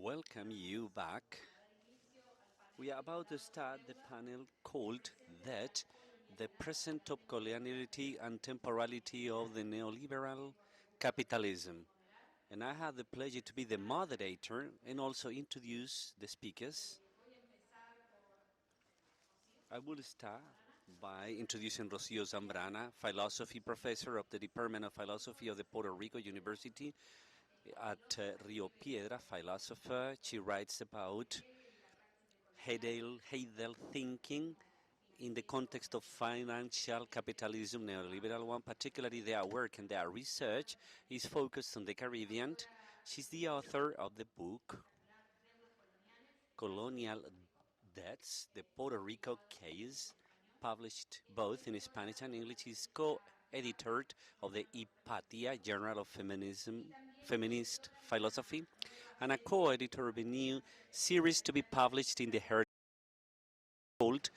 Welcome you back. We are about to start the panel called that the present of coloniality and temporality of the neoliberal capitalism. And I have the pleasure to be the moderator and also introduce the speakers. I will start by introducing Rocío Zambrana, philosophy professor of the Department of Philosophy of the Puerto Rico University at Rio Piedra, philosopher. She writes about Hegel thinking in the context of financial capitalism, neoliberal one, particularly their work and their research is focused on the Caribbean. She's the author of the book Colonial Debts, the Puerto Rico Case, published both in Spanish and English. She's co-editor of the Hypatia Journal of Feminist Philosophy, and a co-editor of a new series to be published in the Heritage called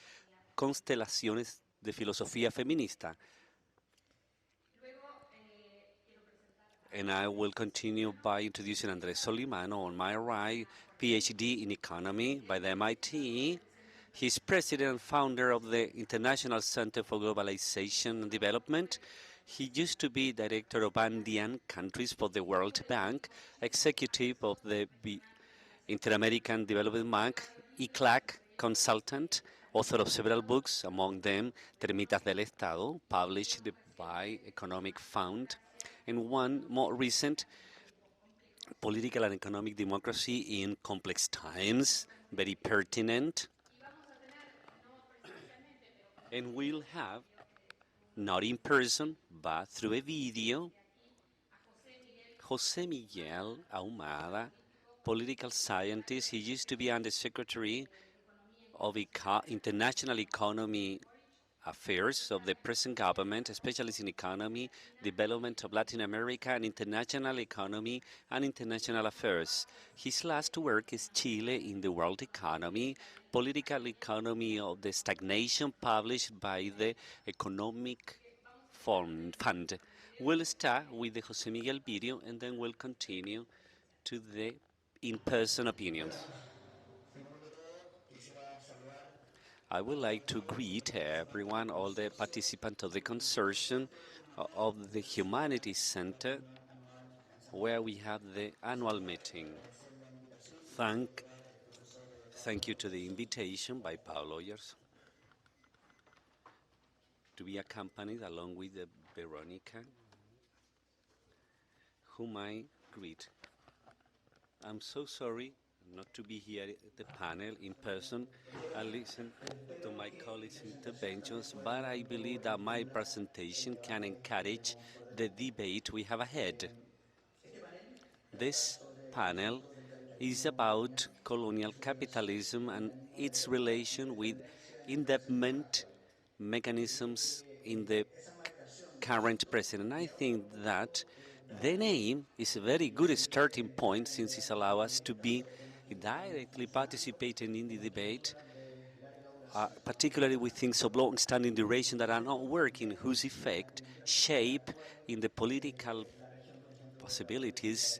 Constelaciones de Filosofía Feminista. And I will continue by introducing Andrés Solimano on my right, PhD in economy by the MIT. He's president and founder of the International Center for Globalization and Development. He used to be director of Andean countries for the World Bank, executive of the Inter-American Development Bank, ICLAC consultant, author of several books, among them Termitas del Estado, published by Economic Fund, and one more recent, Political and Economic Democracy in Complex Times, very pertinent. And we'll have, not in person, but through a video, José Miguel Ahumada, political scientist. He used to be undersecretary of International Economy Affairs of the present government, especially in economy, development of Latin America, and international economy and international affairs. His last work is Chile in the world economy, political economy of the stagnation, published by the Economic Fund. We'll start with the José Miguel video, and then we'll continue to the in-person opinions. I would like to greet everyone, all the participants of the consortium of the Humanities Center, where we have the annual meeting. Thank you to the invitation by Paulo Lawyers to be accompanied along with Verónica, whom I greet. I'm so sorry not to be here at the panel in person and listen to my colleagues' interventions, but I believe that my presentation can encourage the debate we have ahead. This panel is about colonial capitalism and its relation with indebtment mechanisms in the current president. I think that the name is a very good starting point, since it allows us to be directly participating in the debate, particularly with things of long-standing duration that are not working, whose effect shape in the political possibilities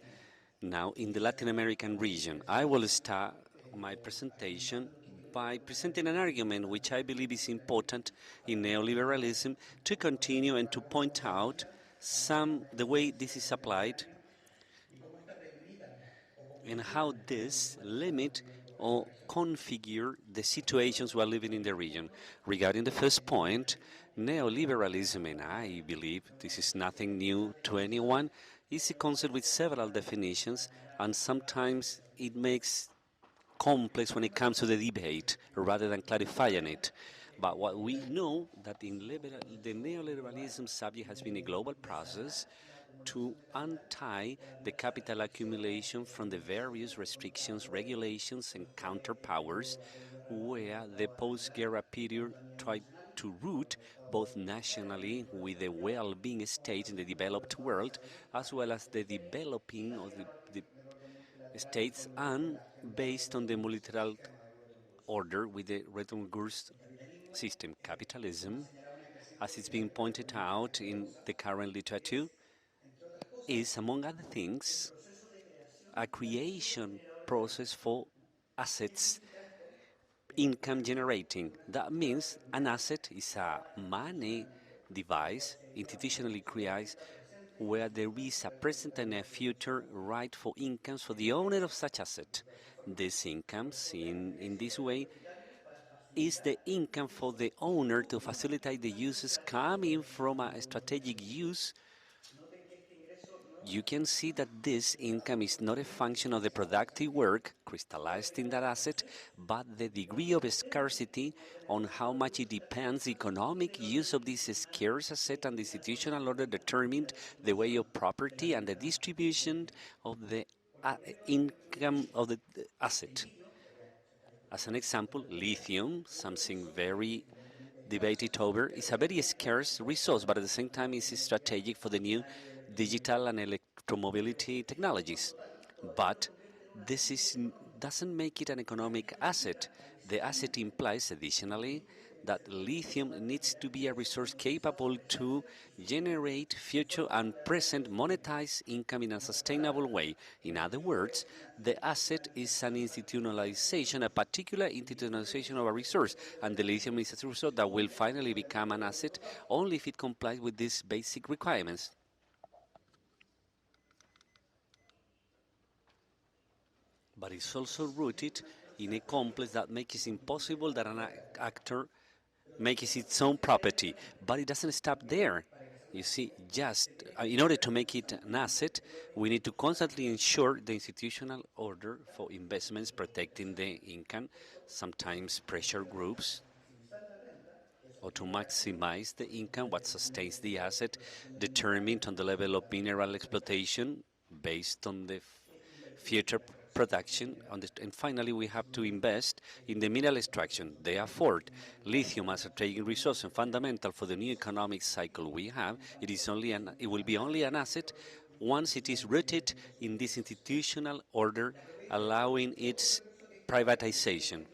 now in the Latin American region. I will start my presentation by presenting an argument which I believe is important in neoliberalism to continue and to point out the way this is applied and how this limit or configure the situations we are living in the region. Regarding the first point, neoliberalism, and I believe this is nothing new to anyone, is a concept with several definitions, and sometimes it makes complex when it comes to the debate rather than clarifying it. But what we know that in the neoliberalism subject has been a global process to untie the capital accumulation from the various restrictions, regulations, and counterpowers, where the post-guerra period tried to root both nationally with the well-being state in the developed world, as well as the developing of the states, and based on the multilateral order with the Rettengurst system. Capitalism, as it's been pointed out in the current literature, is, among other things, a creation process for assets income generating. That means an asset is a money device institutionally created where there is a present and a future right for incomes for the owner of such asset. These incomes, in this way, is the income for the owner to facilitate the uses coming from a strategic use. You can see that this income is not a function of the productive work crystallized in that asset, but the degree of scarcity on how much it depends. The economic use of this scarce asset and the institutional order determined the way of property and the distribution of the income of the asset. As an example, lithium, something very debated over, is a very scarce resource, but at the same time is strategic for the new digital and electromobility technologies. But doesn't make it an economic asset. The asset implies, additionally, that lithium needs to be a resource capable to generate future and present monetized income in a sustainable way. In other words, the asset is an institutionalization, a particular institutionalization of a resource, and the lithium is a resource that will finally become an asset only if it complies with these basic requirements. But it's also rooted in a complex that makes it impossible that an actor makes its own property. But it doesn't stop there. You see, just in order to make it an asset, we need to constantly ensure the institutional order for investments protecting the income, sometimes pressure groups, or to maximize the income, what sustains the asset, determined on the level of mineral exploitation based on the future production. And finally, we have to invest in the mineral extraction. Therefore, lithium as a trading resource and fundamental for the new economic cycle we have, it will be only an asset once it is rooted in this institutional order, allowing its privatization.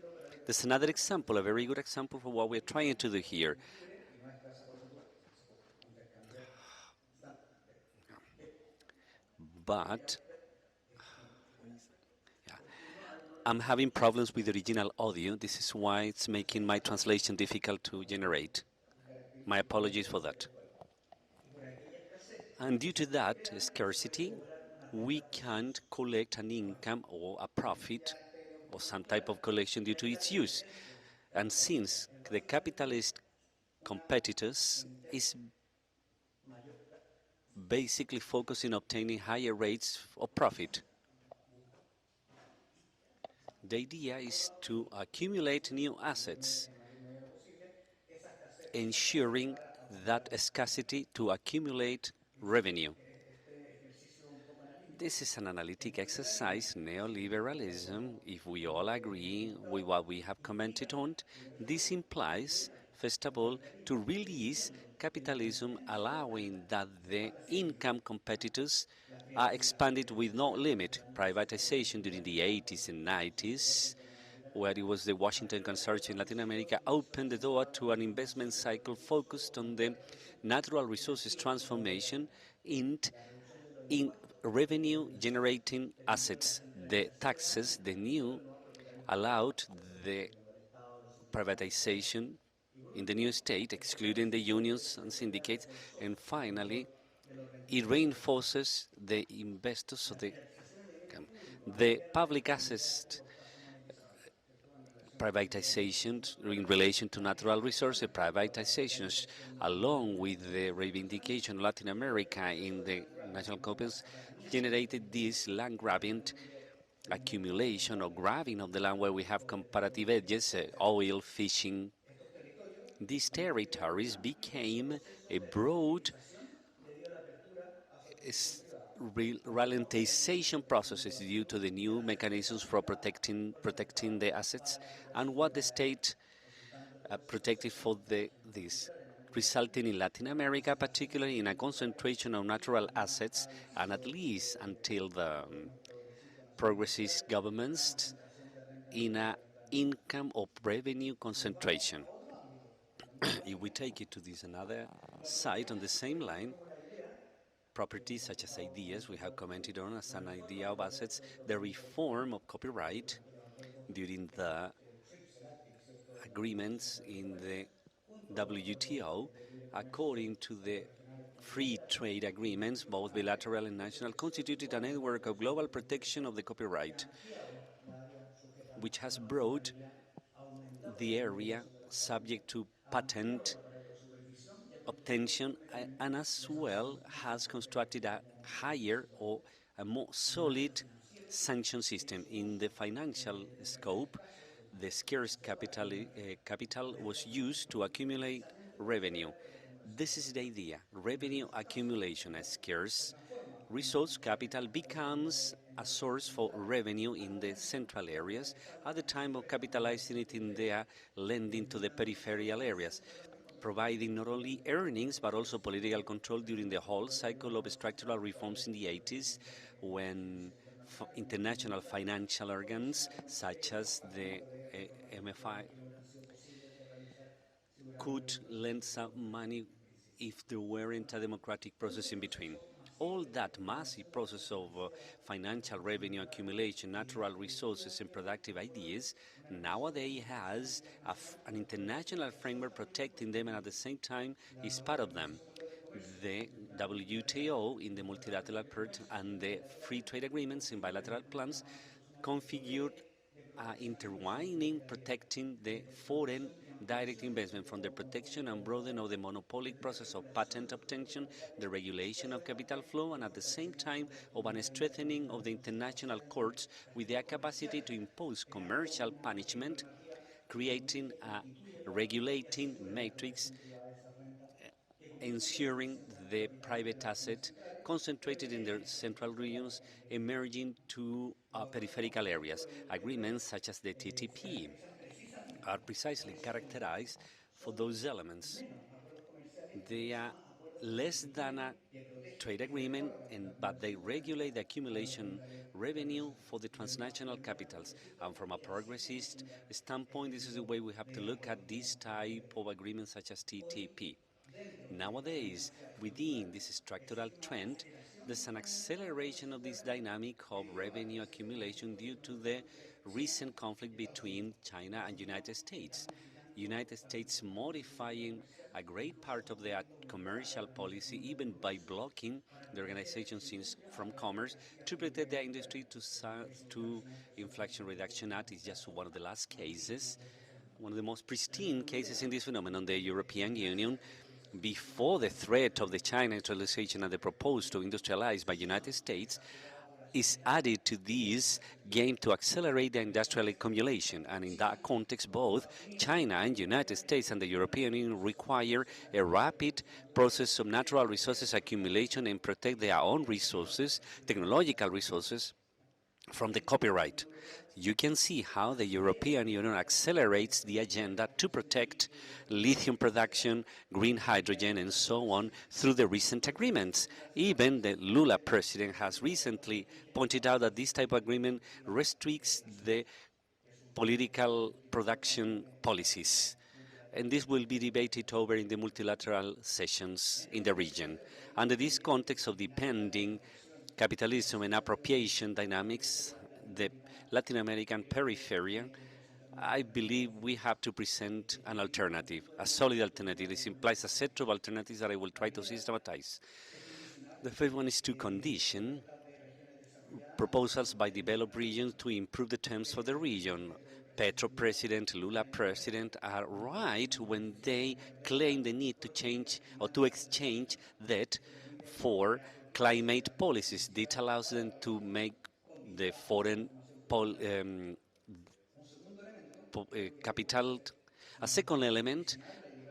There's another example, a very good example for what we're trying to do here. But yeah, I'm having problems with the original audio. This is why it's making my translation difficult to generate. My apologies for that. And due to that scarcity, we can't collect an income or a profit or some type of collection due to its use. And since the capitalist competitors is basically focusing on obtaining higher rates of profit, the idea is to accumulate new assets, ensuring that scarcity to accumulate revenue. This is an analytic exercise, neoliberalism. If we all agree with what we have commented on, this implies, first of all, to release capitalism, allowing that the income competitors are expanded with no limit. Privatization during the 80s and 90s, where it was the Washington Consortium in Latin America, opened the door to an investment cycle focused on the natural resources transformation in revenue generating assets. The taxes, the new, allowed the privatization in the new state, excluding the unions and syndicates, and finally, it reinforces the investors of the public assets privatizations in relation to natural resources, privatizations, along with the reivindication of Latin America in the national conference, generated this land grabbing accumulation or grabbing of the land where we have comparative edges, oil, fishing. These territories became a broad ralentization processes due to the new mechanisms for protecting the assets and what the state protected for this, resulting in Latin America, particularly in a concentration of natural assets, and at least until the progressive governments, in a income or revenue concentration. If we take it to this another side on the same line, properties such as ideas, we have commented on as an idea of assets, the reform of copyright during the agreements in the WTO, according to the free trade agreements, both bilateral and national, constituted a network of global protection of the copyright, which has brought the area subject to patent obtention and as well has constructed a higher or a more solid sanction system. In the financial scope, the scarce capital was used to accumulate revenue. This is the idea. Revenue accumulation as scarce resource capital becomes a source for revenue in the central areas at the time of capitalizing it in their lending to the peripheral areas, providing not only earnings but also political control during the whole cycle of structural reforms in the 80s when international financial organs such as the MFI could lend some money if there weren't a democratic process in between. All that massive process of financial revenue accumulation, natural resources, and productive ideas nowadays has an international framework protecting them and at the same time is part of them. The WTO in the multilateral part and the free trade agreements in bilateral plans configured intertwining, protecting the foreign direct investment from the protection and broadening of the monopolic process of patent obtention, the regulation of capital flow, and at the same time of a strengthening of the international courts with their capacity to impose commercial punishment, creating a regulating matrix ensuring the private asset concentrated in the central regions emerging to peripheral areas. Agreements such as the TTP are precisely characterized for those elements. They are less than a trade agreement, but they regulate the accumulation revenue for the transnational capitals. And from a progressist standpoint, this is the way we have to look at this type of agreements such as TTP. Nowadays, within this structural trend, there's an acceleration of this dynamic of revenue accumulation due to the recent conflict between China and United States. United States modifying a great part of their commercial policy, even by blocking the organization from commerce to protect their industry to Inflation Reduction Act is just one of the last cases, one of the most pristine cases in this phenomenon. The European Union, before the threat of the China industrialization and the proposal to industrialize by United States, is added to this game to accelerate the industrial accumulation. And in that context, both China and United States and the European Union require a rapid process of natural resources accumulation and protect their own resources, technological resources, from the copyright. You can see how the European Union accelerates the agenda to protect lithium production, green hydrogen, and so on through the recent agreements. Even the Lula president has recently pointed out that this type of agreement restricts the political production policies. And this will be debated over in the multilateral sessions in the region. Under this context of the pending capitalism and appropriation dynamics, the Latin American periphery, I believe we have to present an alternative, a solid alternative. This implies a set of alternatives that I will try to systematize. The first one is to condition proposals by developed regions to improve the terms for the region. Petro president, Lula president are right when they claim the need to change or to exchange debt for climate policies. This allows them to make the foreign capital. A second element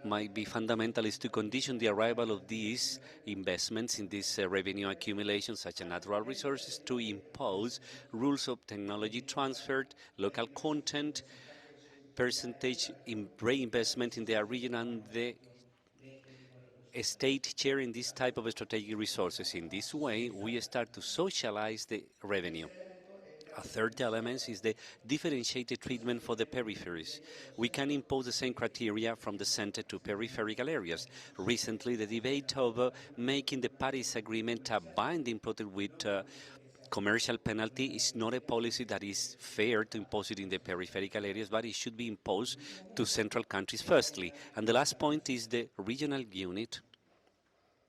might be fundamental is to condition the arrival of these investments in this revenue accumulation, such as natural resources, to impose rules of technology transfer, local content, percentage in reinvestment in their region, and the state sharing this type of strategic resources. In this way, we start to socialize the revenue. A third element is the differentiated treatment for the peripheries. We can impose the same criteria from the center to peripheral areas. Recently, the debate over making the Paris Agreement a binding protocol with commercial penalty is not a policy that is fair to impose it in the peripheral areas, but it should be imposed to central countries firstly. And the last point is the regional unit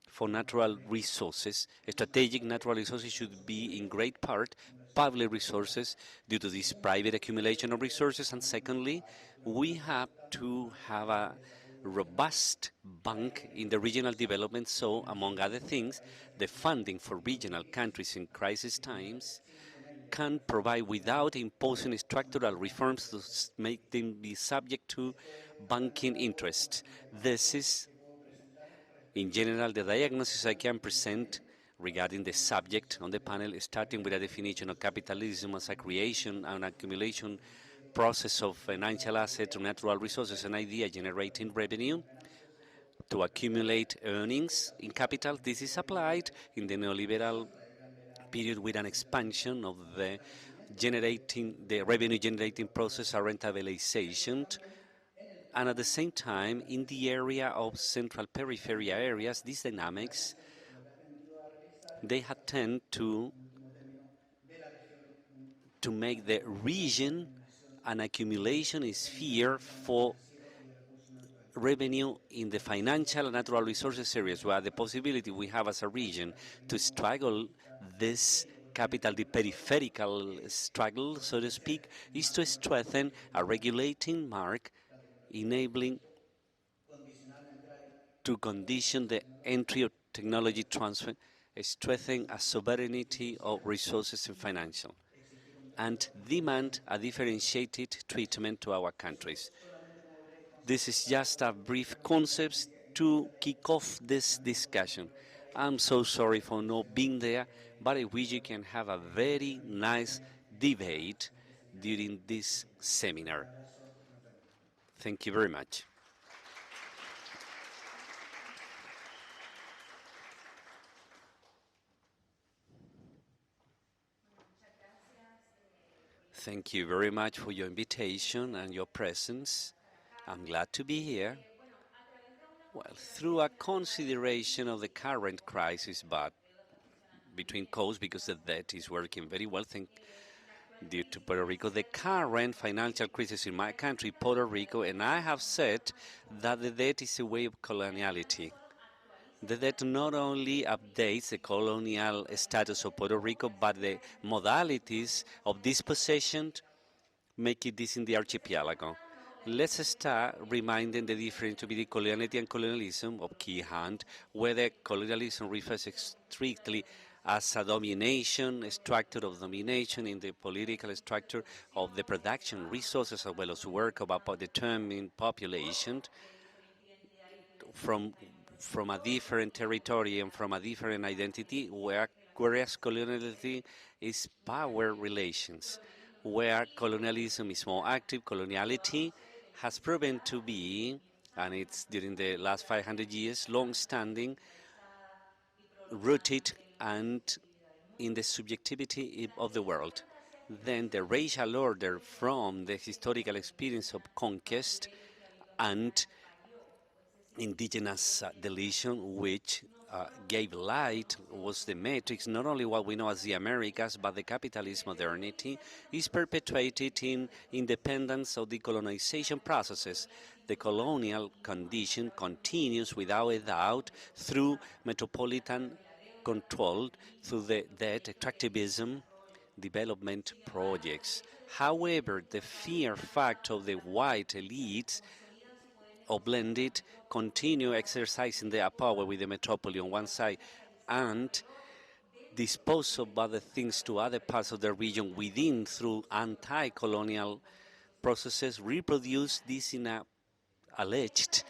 for natural resources. Strategic natural resources should be in great part public resources due to this private accumulation of resources. And secondly, we have to have a robust bank in the regional development. So, among other things, the funding for regional countries in crisis times can provide without imposing structural reforms to make them be subject to banking interests. This is in general, the diagnosis I can present regarding the subject on the panel, starting with a definition of capitalism as a creation and accumulation process of financial assets or natural resources, an idea generating revenue to accumulate earnings in capital. This is applied in the neoliberal period with an expansion of the revenue generating process, a rentabilization, and at the same time, in the area of central periphery areas, these dynamics, they have tend to make the region an accumulation sphere for revenue in the financial and natural resources areas, where the possibility we have as a region to struggle this capital, the peripheral struggle, so to speak, is to strengthen a regulating mark enabling to condition the entry of technology transfer, strengthen a sovereignty of resources and financial, and demand a differentiated treatment to our countries. This is just a brief concept to kick off this discussion. I'm so sorry for not being there, but I wish you can have a very nice debate during this seminar. Thank you very much. Thank you very much for your invitation and your presence. I'm glad to be here. Well, through a consideration of the current crisis, but between coasts, because the debt is working very well, due to Puerto Rico, the current financial crisis in my country, Puerto Rico, and I have said that the debt is a way of coloniality. The debt not only updates the colonial status of Puerto Rico, but the modalities of dispossession make it this in the archipelago. Let's start reminding the difference between coloniality and colonialism of key hand, whether colonialism refers strictly as a domination, a structure of domination in the political structure of the production resources as well as work of a determined population from a different territory and from a different identity, whereas coloniality is power relations, where colonialism is more active. Coloniality has proven to be, and it's during the last 500 years, long-standing, rooted, and in the subjectivity of the world. Then the racial order from the historical experience of conquest and indigenous deletion, which gave light, was the matrix, not only what we know as the Americas, but the capitalist modernity, is perpetuated in independence of the colonization processes. The colonial condition continues without a doubt through metropolitan control, through the debt extractivism, development projects. However, the fear factor of the white elites or blended continue exercising their power with the metropolis on one side and dispose of other things to other parts of the region within through anti-colonial processes, reproduce this in a alleged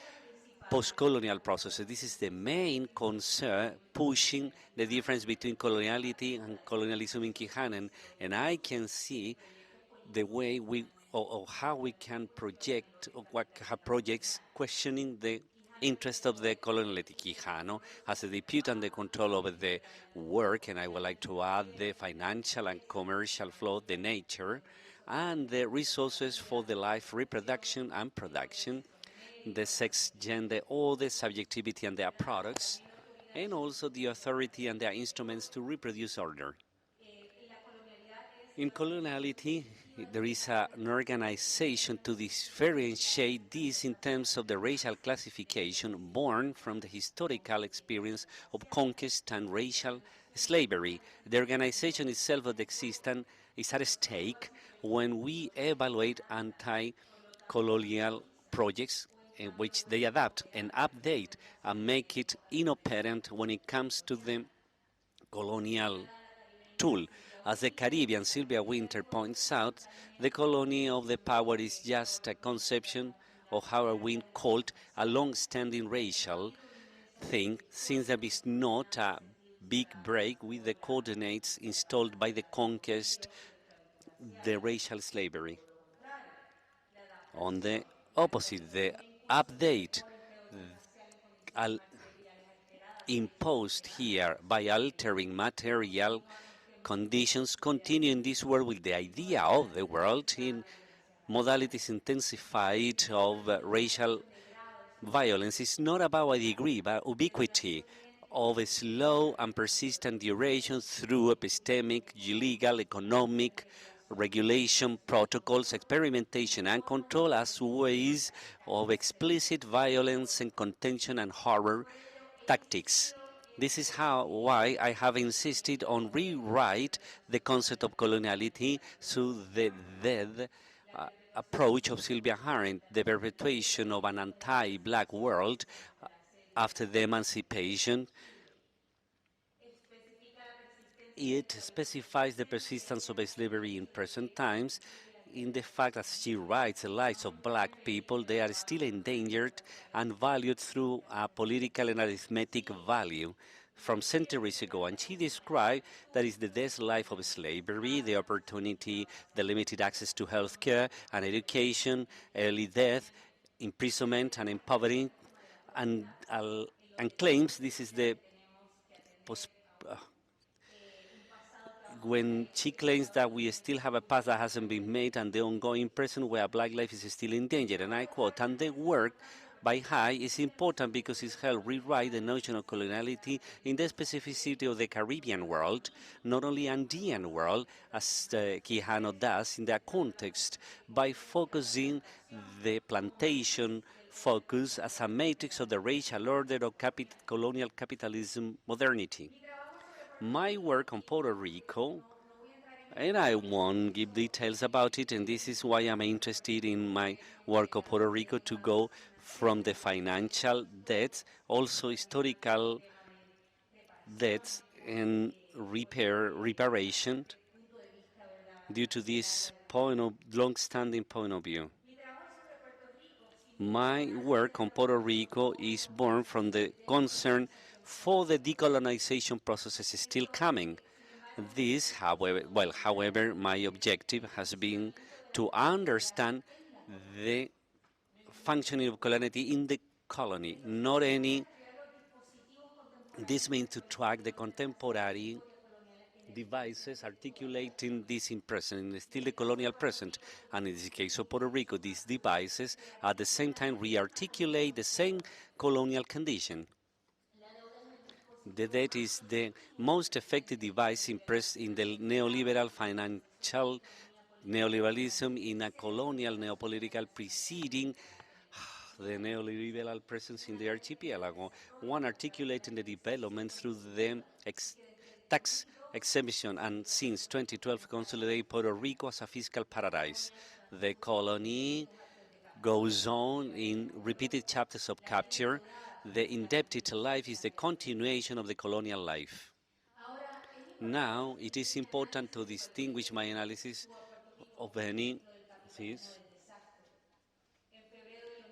post-colonial processes. This is the main concern pushing the difference between coloniality and colonialism in Quijana, and I can see the way we or how we can project or what have projects questioning the interest of the Coloniality. Quijano has a dispute and the control over the work, and I would like to add the financial and commercial flow, the nature, and the resources for the life reproduction and production, the sex, gender, all the subjectivity and their products, and also the authority and their instruments to reproduce order. In coloniality, there is an organization to differentiate this in terms of the racial classification born from the historical experience of conquest and racial slavery. The organization itself of the existence is at stake when we evaluate anti-colonial projects in which they adapt and update and make it inoperant when it comes to the colonial tool. As the Caribbean Sylvia Winter points out, the colony of the power is just a conception of how are we called a long-standing racial thing, since there is not a big break with the coordinates installed by the conquest, the racial slavery. On the opposite, the update imposed here by altering material conditions continue in this world with the idea of the world in modalities intensified of racial violence. Is not about a degree, but ubiquity of a slow and persistent duration through epistemic, legal, economic, regulation, protocols, experimentation, and control as ways of explicit violence and contention and horror tactics. This is why I have insisted on rewrite the concept of coloniality through the dead approach of Sylvia Arendt, the perpetuation of an anti-black world after the emancipation. It specifies the persistence of slavery in present times in the fact that she writes the lives of black people, they are still endangered and valued through a political and arithmetic value from centuries ago. And she described that is the death life of slavery, the opportunity, the limited access to health care and education, early death, imprisonment and impoverishment, and claims this is the post, when she claims that we still have a past that hasn't been made and the ongoing present where black life is still in danger. And I quote, and the work by High is important because it helped rewrite the notion of coloniality in the specificity of the Caribbean world, not only Andean world, as Quijano does in their context, by focusing the plantation focus as a matrix of the racial order of colonial capitalism modernity. My work on Puerto Rico, and I won't give details about it, and this is why I'm interested in my work on Puerto Rico to go from the financial debts, also historical debts and reparation due to this long-standing point of view. My work on Puerto Rico is born from the concern for the decolonization process is still coming. This, however, my objective has been to understand the functioning of coloniality in the colony, not any. This means to track the contemporary devices articulating this in present, in still the colonial present, and in the case of Puerto Rico, these devices at the same time re-articulate the same colonial condition. The debt is the most effective device impressed in the neoliberal financial neoliberalism in a colonial neopolitical preceding the neoliberal presence in the archipelago, one articulating the development through the tax exemption and since 2012 consolidate Puerto Rico as a fiscal paradise. The colony goes on in repeated chapters of capture. The indebted life is the continuation of the colonial life. Now, it is important to distinguish my analysis of any this.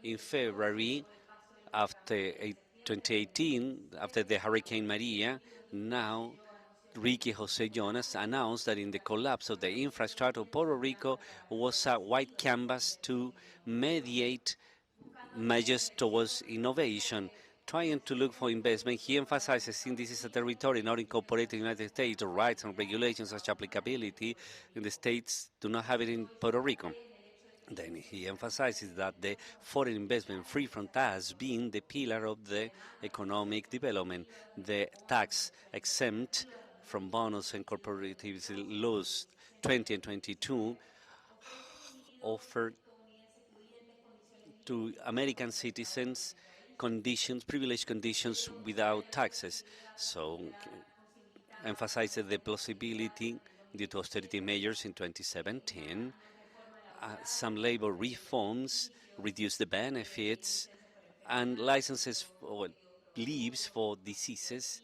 In February, after 2018, after the Hurricane Maria, now Ricky José Jonas announced that in the collapse of the infrastructure of Puerto Rico was a white canvas to mediate measures towards innovation, trying to look for investment. He emphasizes since this is a territory not incorporated in the United States, the rights and regulations such applicability in the states do not have it in Puerto Rico. Then he emphasizes that the foreign investment free from tax being the pillar of the economic development, the tax exempt from bonus and corporative laws 20 and 22 offer to American citizens conditions, privileged conditions without taxes. So emphasizes the possibility due to austerity measures in 2017. Some labor reforms reduced the benefits and licenses or leaves for diseases.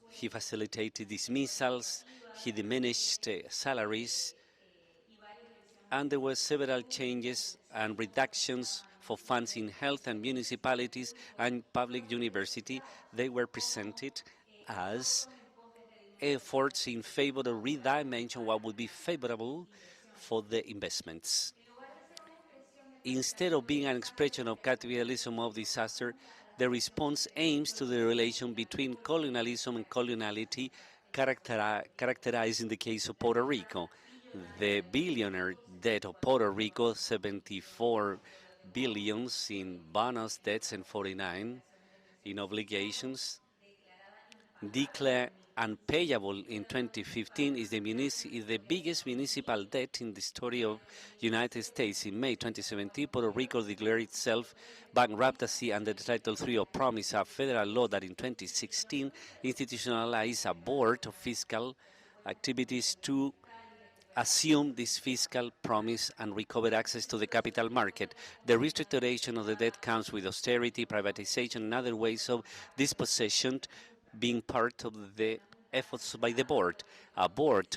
He facilitated dismissals, he diminished salaries, and there were several changes and reductions for funds in health and municipalities and public university. They were presented as efforts in favor of redimension what would be favorable for the investments. Instead of being an expression of capitalism of disaster, the response aims to the relation between colonialism and coloniality characterized in the case of Puerto Rico. The billionaire debt of Puerto Rico, 74 billions in bonus debts and 49 in obligations, declared unpayable in 2015 is the biggest municipal debt in the story of United States. In May 2017, Puerto Rico declared itself bankruptcy under the Title III of Promise, a federal law that in 2016 institutionalized a board of fiscal activities to assume this fiscal promise and recover access to the capital market. The restructuration of the debt comes with austerity, privatization, and other ways of dispossession being part of the efforts by the board. A board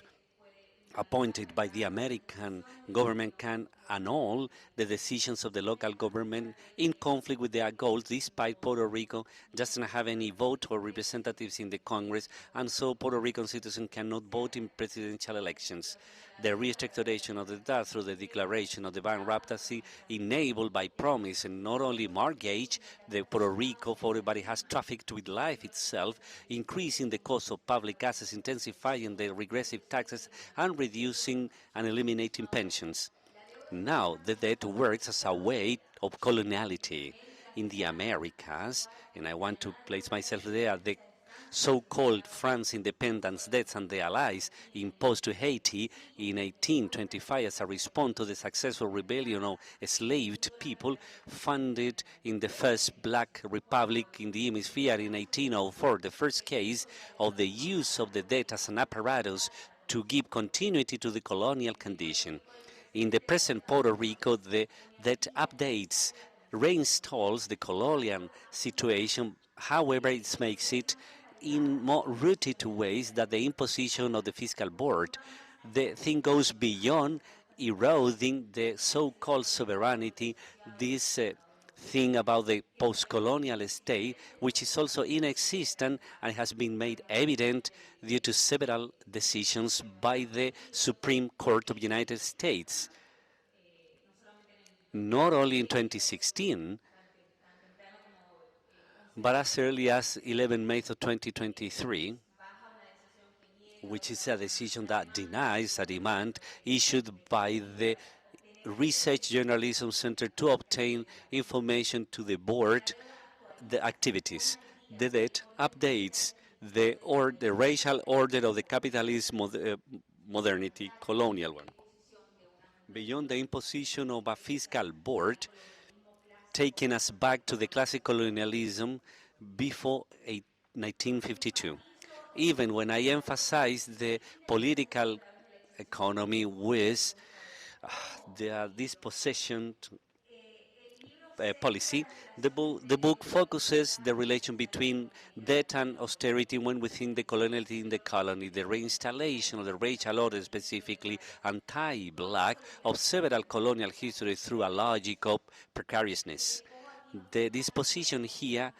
appointed by the American government can annul the decisions of the local government in conflict with their goals, despite Puerto Rico doesn't have any vote or representatives in the Congress, and so Puerto Rican citizens cannot vote in presidential elections. The restructuration of the debt through the declaration of the bankruptcy enabled by promise and not only mortgage, the Puerto Rico for everybody has trafficked with life itself, increasing the cost of public assets, intensifying the regressive taxes, and reducing and eliminating pensions. Now the debt works as a way of coloniality in the Americas, and I want to place myself there. The so-called France independence debts and the allies imposed to Haiti in 1825 as a response to the successful rebellion of enslaved people, funded in the first Black Republic in the hemisphere in 1804, the first case of the use of the debt as an apparatus to give continuity to the colonial condition. In the present Puerto Rico, the debt updates reinstalls the colonial situation. However, it makes it in more rooted ways than the imposition of the fiscal board. The thing goes beyond eroding the so-called sovereignty, this thing about the post-colonial state, which is also inexistent and has been made evident due to several decisions by the Supreme Court of the United States. Not only in 2016, but as early as 11 May of 2023, which is a decision that denies a demand issued by the Research Journalism Center to obtain information to the board, the activities. The debt updates the racial order of the capitalist modernity, colonial one. Beyond the imposition of a fiscal board, taking us back to the classic colonialism before 1952. Even when I emphasize the political economy with the dispossession policy, the book focuses the relation between debt and austerity when within the coloniality in the colony, the reinstallation of the racial order, specifically anti-black, of several colonial histories through a logic of precariousness. The disposition here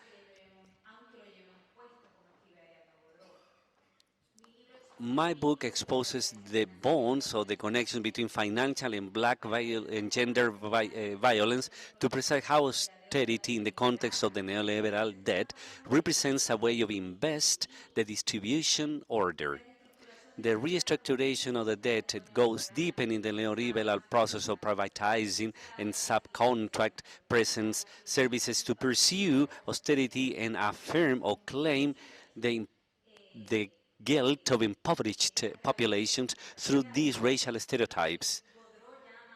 my book exposes the bonds or the connection between financial and black and gender violence to precise how austerity in the context of the neoliberal debt represents a way of invest the distribution order. The restructuration of the debt goes deep in the neoliberal process of privatizing and subcontract presence services to pursue austerity and affirm or claim the guilt of impoverished populations through these racial stereotypes,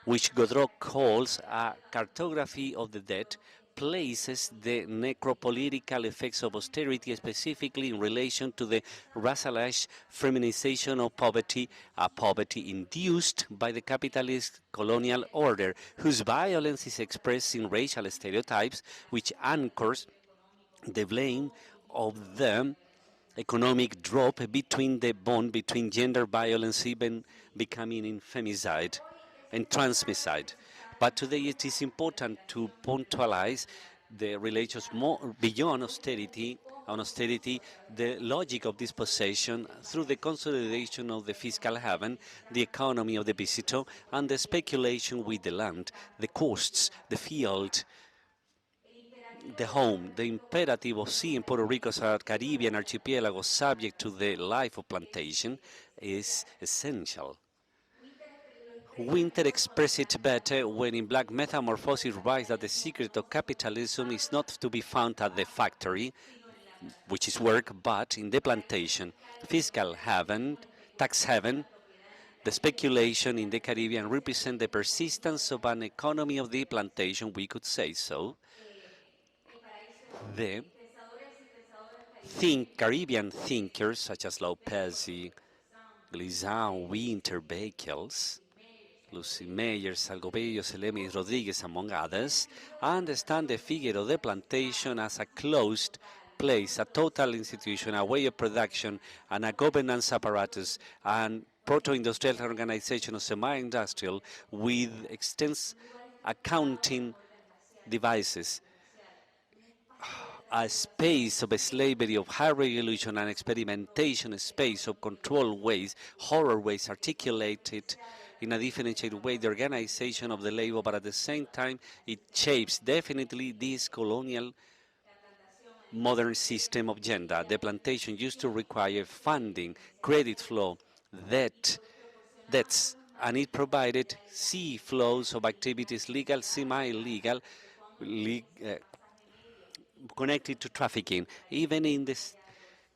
which Godreau calls a cartography of the debt, places the necropolitical effects of austerity specifically in relation to the racialized feminization of poverty, a poverty induced by the capitalist colonial order, whose violence is expressed in racial stereotypes, which anchors the blame of the economic drop between the bond between gender violence even becoming infemicide and transmicide. But today it is important to punctualize the relations more beyond austerity, the logic of dispossession through the consolidation of the fiscal haven, the economy of the visitor, and the speculation with the land, the coasts, the field, the home, the imperative of seeing Puerto Rico as a Caribbean archipelago subject to the life of plantation is essential. Winter expressed it better when in Black Metamorphosis writes that the secret of capitalism is not to be found at the factory, which is work, but in the plantation, fiscal haven, tax haven. The speculation in the Caribbean represent the persistence of an economy of the plantation, we could say so. The Caribbean thinkers such as Lopez, Glizan, Winter, Bakels, Lucy Meyer, Salgobello, Selemis, Rodriguez, among others, understand the figure of the plantation as a closed place, a total institution, a way of production, and a governance apparatus, and proto-industrial organization or semi-industrial with extensive accounting devices, a space of slavery, of high regulation and experimentation, a space of control ways, horror ways articulated in a differentiated way the organization of the labor, but at the same time it shapes definitely this colonial modern system of gender. The plantation used to require funding, credit flow, debts, and it provided sea flows of activities, legal, semi-legal, connected to trafficking, even in the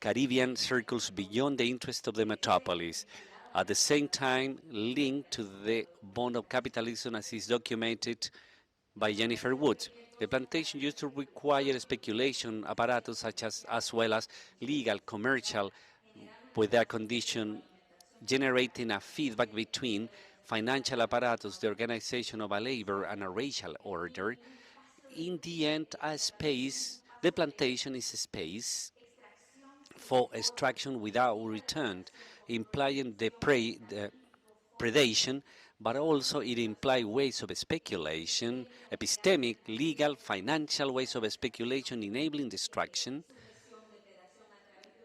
Caribbean circles beyond the interest of the metropolis. At the same time, linked to the bond of capitalism as is documented by Jennifer Woods. The plantation used to require speculation apparatus such as well as legal, commercial, with their condition generating a feedback between financial apparatus, the organization of a labor, and a racial order. In the end, the plantation is a space for extraction without return, implying the predation, but also it implies ways of speculation, epistemic, legal, financial ways of speculation enabling destruction,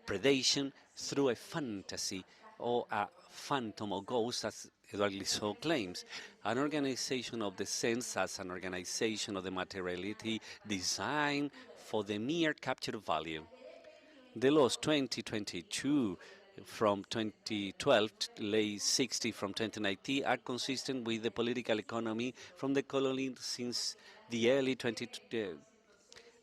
predation through a fantasy or a phantom or ghost, as Edward Glissot claims, an organization of the sense as an organization of the materiality designed for the mere capture of value. The laws 2022 from 2012, late 60 from 2019 are consistent with the political economy from the colony since the early 20.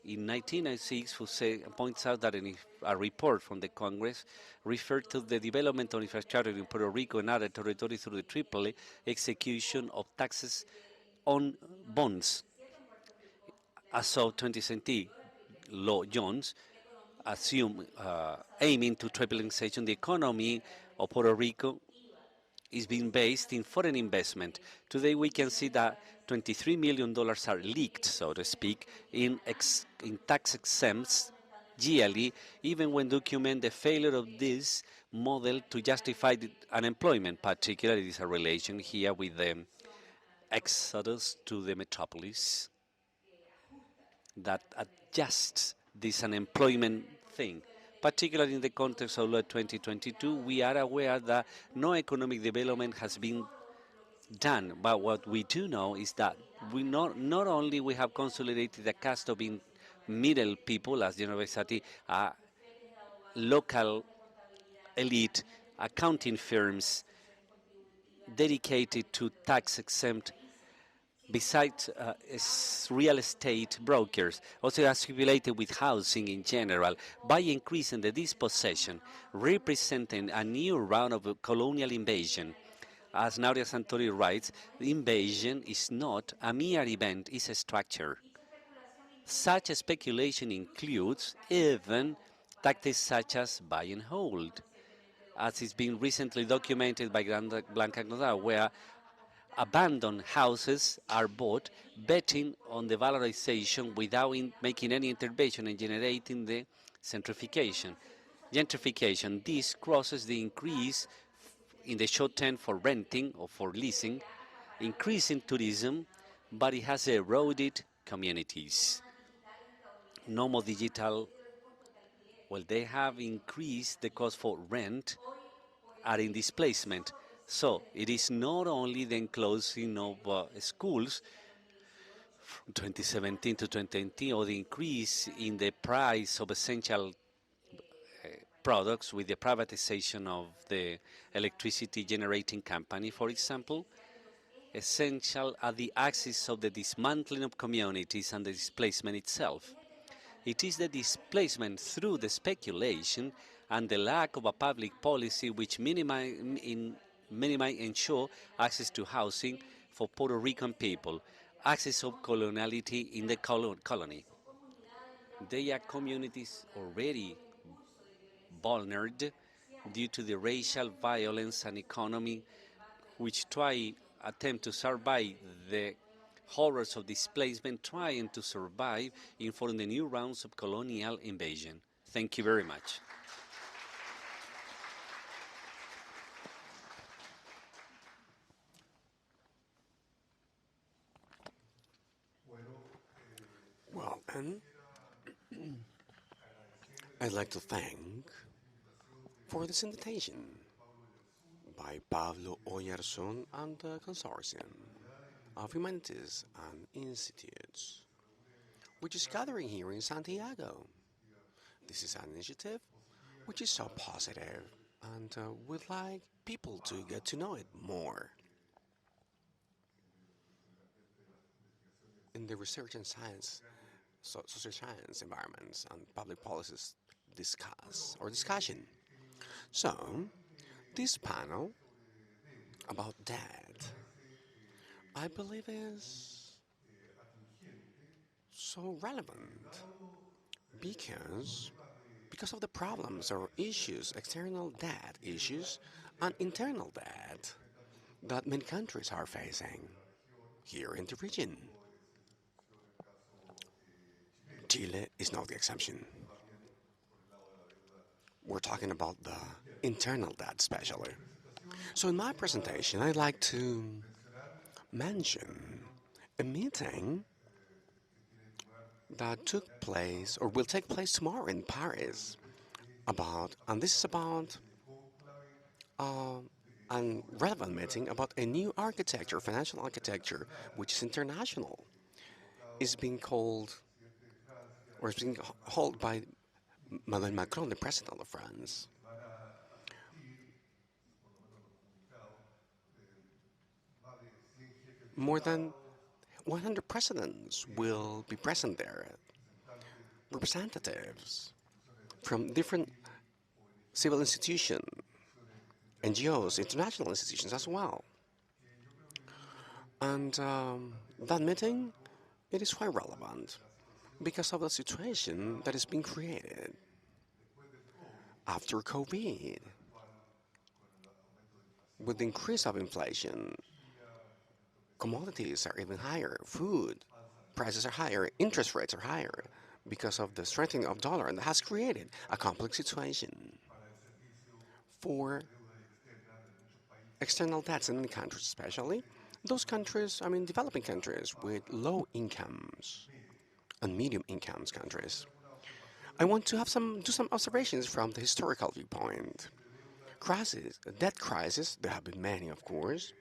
In 1996, José points out that a report from the Congress referred to the development of infrastructure in Puerto Rico and other territories through the triple execution of taxes on bonds. As of 2017, Law Jones aiming to tripleization the economy of Puerto Rico is being based in foreign investment. Today we can see that $23 million are leaked, so to speak, in tax exempts yearly, even when document the failure of this model to justify the unemployment. Particularly, there is a relation here with the exodus to the metropolis that adjusts this unemployment thing. Particularly in the context of Law 2022, we are aware that no economic development has been done, but what we do know is that not only we have consolidated the caste of middle people as the university, local elite accounting firms dedicated to tax exempt, besides real estate brokers, also assimilated with housing in general, by increasing the dispossession, representing a new round of a colonial invasion. As Nauria Santori writes, the invasion is not a mere event, it's a structure. Such a speculation includes even tactics such as buy and hold, as is being recently documented by Blanca Gnodal, where abandoned houses are bought, betting on the valorization without making any intervention and generating the centrification. Gentrification. This crosses the increase in the short term for renting or for leasing, increasing tourism, but it has eroded communities. No more digital. Well, they have increased the cost for rent are in displacement. So it is not only the closing of schools from 2017 to 2018 or the increase in the price of essential products with the privatization of the electricity generating company, for example. Essential are the axis of the dismantling of communities and the displacement itself. It is the displacement through the speculation and the lack of a public policy which ensure access to housing for Puerto Rican people, access of coloniality in the colony. They are communities already vulnerable due to the racial violence and economy which attempt to survive the horrors of displacement, trying to survive in for the new rounds of colonial invasion. Thank you very much. Well, and I'd like to thank for this invitation by Pablo Oyarson and the Consortium of Humanities and Institutes, which is gathering here in Santiago. This is an initiative which is so positive and would like people to get to know it more. In the research and science, social science environments and public policies discussion. So, this panel about that, I believe is so relevant because of the problems or issues, external debt issues and internal debt that many countries are facing here in the region. Chile is not the exception. We're talking about the internal debt especially. So in my presentation, I'd like to mention a meeting that took place or will take place tomorrow in Paris and this is about a relevant meeting about a new architecture, financial architecture, which is international. It's being called, or it's being held by Emmanuel Macron, the president of France. More than 100 presidents will be present there, representatives from different civil institutions, NGOs, international institutions as well. And that meeting, it is quite relevant because of the situation that is being created after COVID. With the increase of inflation, commodities are even higher, food prices are higher, interest rates are higher because of the strengthening of dollar, and that has created a complex situation for external debts in many countries, especially those countries, developing countries with low incomes and medium incomes countries. I want to do some observations from the historical viewpoint. Debt crisis, there have been many, of course,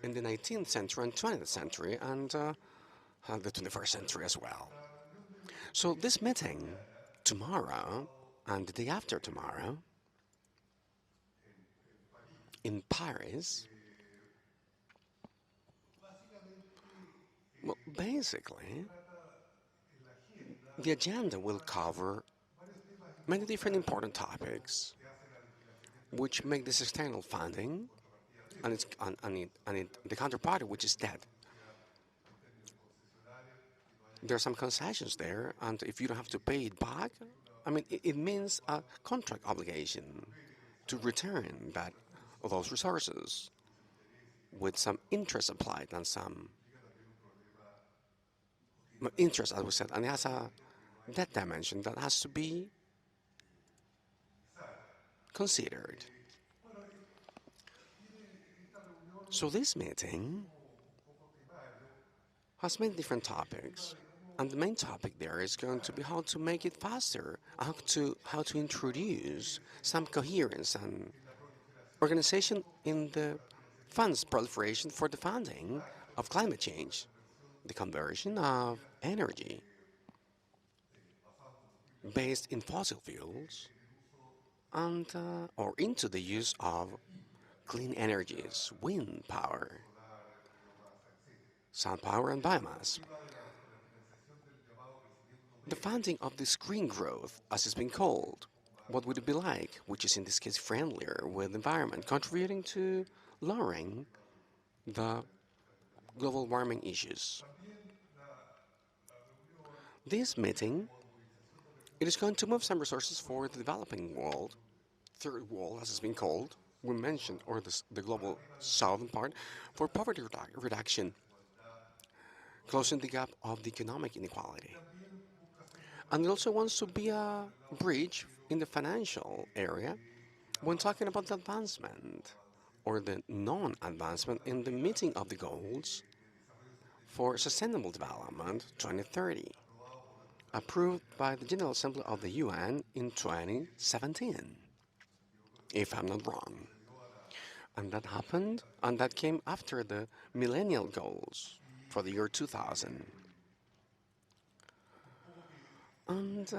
in the 19th century and 20th century and the 21st century as well. So this meeting tomorrow and the day after tomorrow in Paris, well, basically, the agenda will cover many different important topics which make this external funding and the counterparty, which is debt. There are some concessions there, and if you don't have to pay it back, I mean, it means a contract obligation to return those resources with some interest applied and some interest, as we said, and it has a debt dimension that has to be considered. So this meeting has many different topics, and the main topic there is going to be how to make it faster, how to introduce some coherence and organization in the funds proliferation for the funding of climate change, the conversion of energy based in fossil fuels and or into the use of clean energies, wind power, sun power, and biomass. The funding of this green growth, as it's been called, what would it be like, which is in this case friendlier with the environment, contributing to lowering the global warming issues. This meeting, it is going to move some resources for the developing world, third world as it's been called, we mentioned, or the global southern part, for poverty reduction, closing the gap of the economic inequality. And it also wants to be a bridge in the financial area when talking about the advancement or the non-advancement in the meeting of the goals for Sustainable Development 2030, approved by the General Assembly of the UN in 2017, if I'm not wrong. And that happened, and that came after the millennial goals for the year 2000. And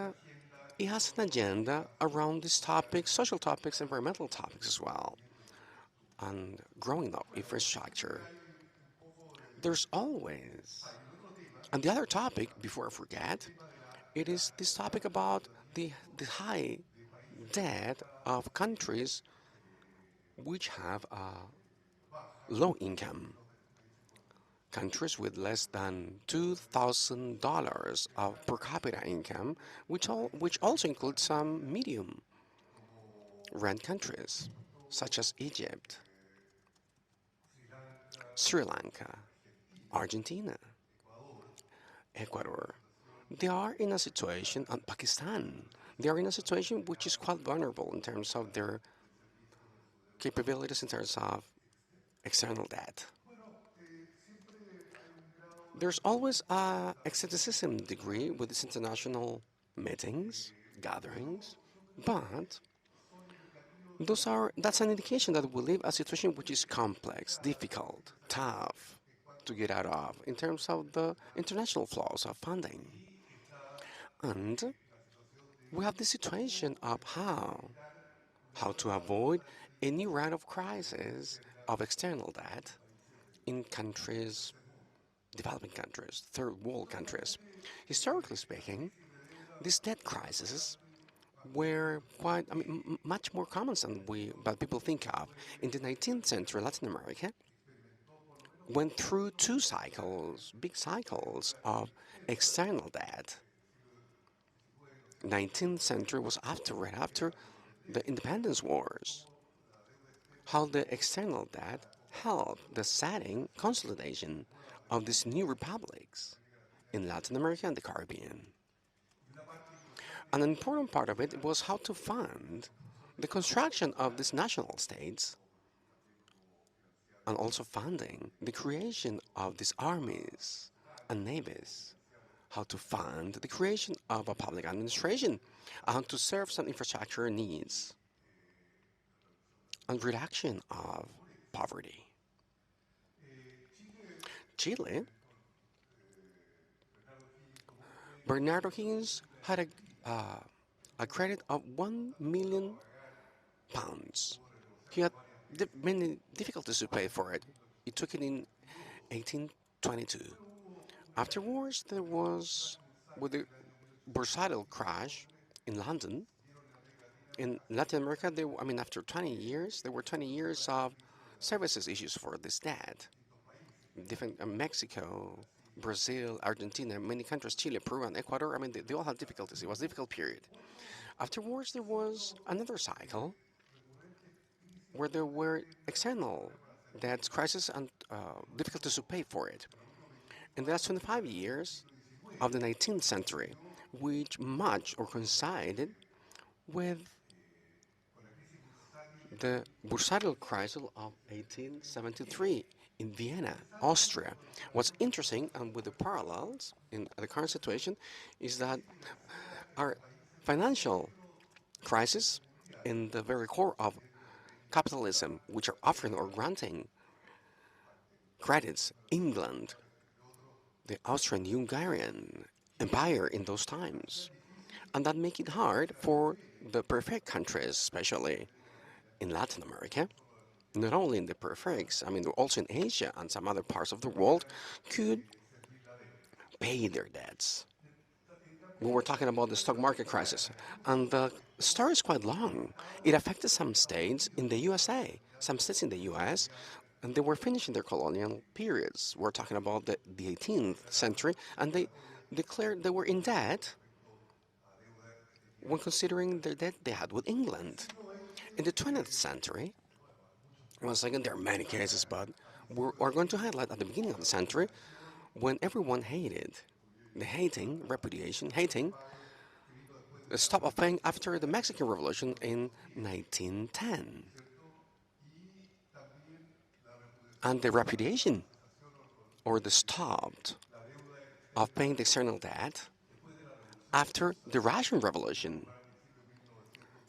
it has an agenda around these topics, social topics, environmental topics as well, and growing up infrastructure. There's always, and the other topic, before I forget, it is this topic about the high debt of countries which have a low income. Countries with less than $2,000 of per capita income, which also includes some medium rent countries, such as Egypt, Sri Lanka, Argentina, Ecuador. They are in a situation, and Pakistan, they are in a situation which is quite vulnerable in terms of their capabilities, in terms of external debt. There's always a skepticism degree with these international meetings, gatherings, but that's an indication that we live a situation which is complex, difficult, tough to get out of in terms of the international flows of funding. And we have the situation of how to avoid a new round of crisis of external debt in countries, developing countries, third world countries. Historically speaking, these debt crises were quite, much more common than people think of. In the 19th century, Latin America went through two cycles, big cycles of external debt. 19th century was right after the independence wars. How the external debt helped the setting consolidation of these new republics in Latin America and the Caribbean. An important part of it was how to fund the construction of these national states and also funding the creation of these armies and navies, how to fund the creation of a public administration, and to serve some infrastructure needs and reduction of poverty. Chile, Bernardo Higgins had a credit of £1 million. He had many difficulties to pay for it. He took it in 1822. Afterwards, there was, with the bursatile crash in London, in Latin America, after 20 years, there were 20 years of services issues for this debt. Different Mexico, Brazil, Argentina, many countries, Chile, Peru, and Ecuador, they all had difficulties. It was a difficult period. Afterwards, there was another cycle where there were external debts, crisis, and difficulties to pay for it. In the last 25 years of the 19th century, which much or coincided with the bursatile crisis of 1873 in Vienna, Austria. What's interesting, and with the parallels in the current situation, is that our financial crisis in the very core of capitalism, which are offering or granting credits, England, the Austrian-Hungarian Empire in those times. And that make it hard for the peripheral countries, especially in Latin America, not only in the peripheries, also in Asia and some other parts of the world, could pay their debts. We were talking about the stock market crisis, and the story is quite long. It affected some states in the USA, some states in the US, and they were finishing their colonial periods. We're talking about the 18th century, and they declared they were in debt when considering the debt they had with England. In the 20th century, once again, there are many cases, but we're going to highlight at the beginning of the century when everyone hated, hating the stop of paying after the Mexican Revolution in 1910. And the repudiation, or the stop of paying the external debt after the Russian Revolution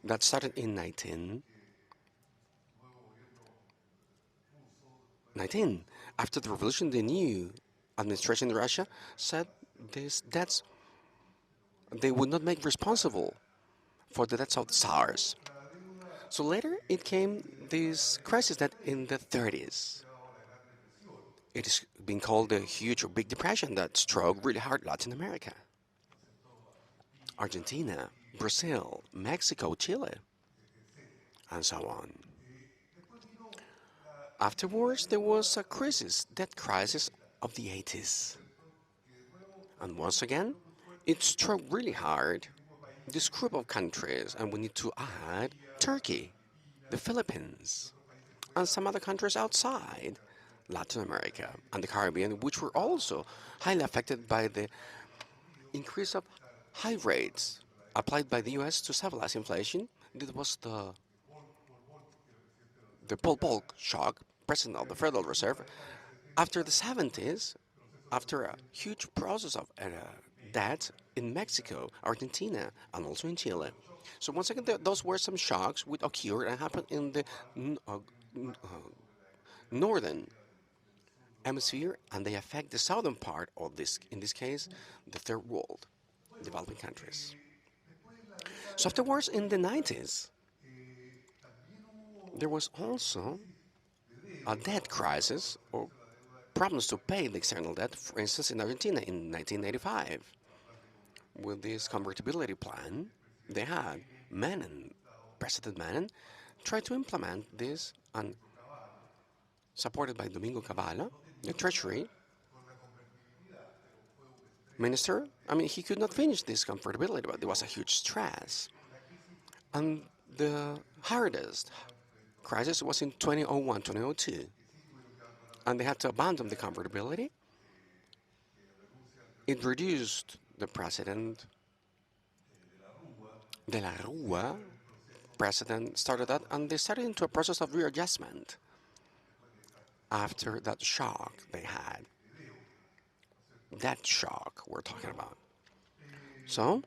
that started in 1919. After the revolution, the new administration in Russia said these debts they would not make responsible for the debts of the Tsars. So later it came this crisis that in the 30s. It is being called the huge or big depression that struck really hard Latin America. Argentina, Brazil, Mexico, Chile, and so on. Afterwards, there was a crisis, debt crisis of the 80s. And once again, it struck really hard this group of countries, and we need to add Turkey, the Philippines, and some other countries outside Latin America and the Caribbean, which were also highly affected by the increase of high rates applied by the US to stabilize inflation. This was the Pol Pot shock, president of the Federal Reserve. After the 70s, after a huge process of debt in Mexico, Argentina, and also in Chile. So once again, those were some shocks which occurred and happened in the northern hemisphere, and they affect the southern part of this, in this case, the third world, developing countries. So afterwards, in the 90s, there was also a debt crisis or problems to pay the external debt, for instance, in Argentina in 1985. With this convertibility plan, they had President Menem, tried to implement this, and supported by Domingo Cavallo, the Treasury Minister. He could not finish this convertibility, but there was a huge stress. And the hardest crisis was in 2001, 2002. And they had to abandon the convertibility. It reduced the president, De la Rúa, president started that, and they started into a process of readjustment after that shock they had. That shock we're talking about. So,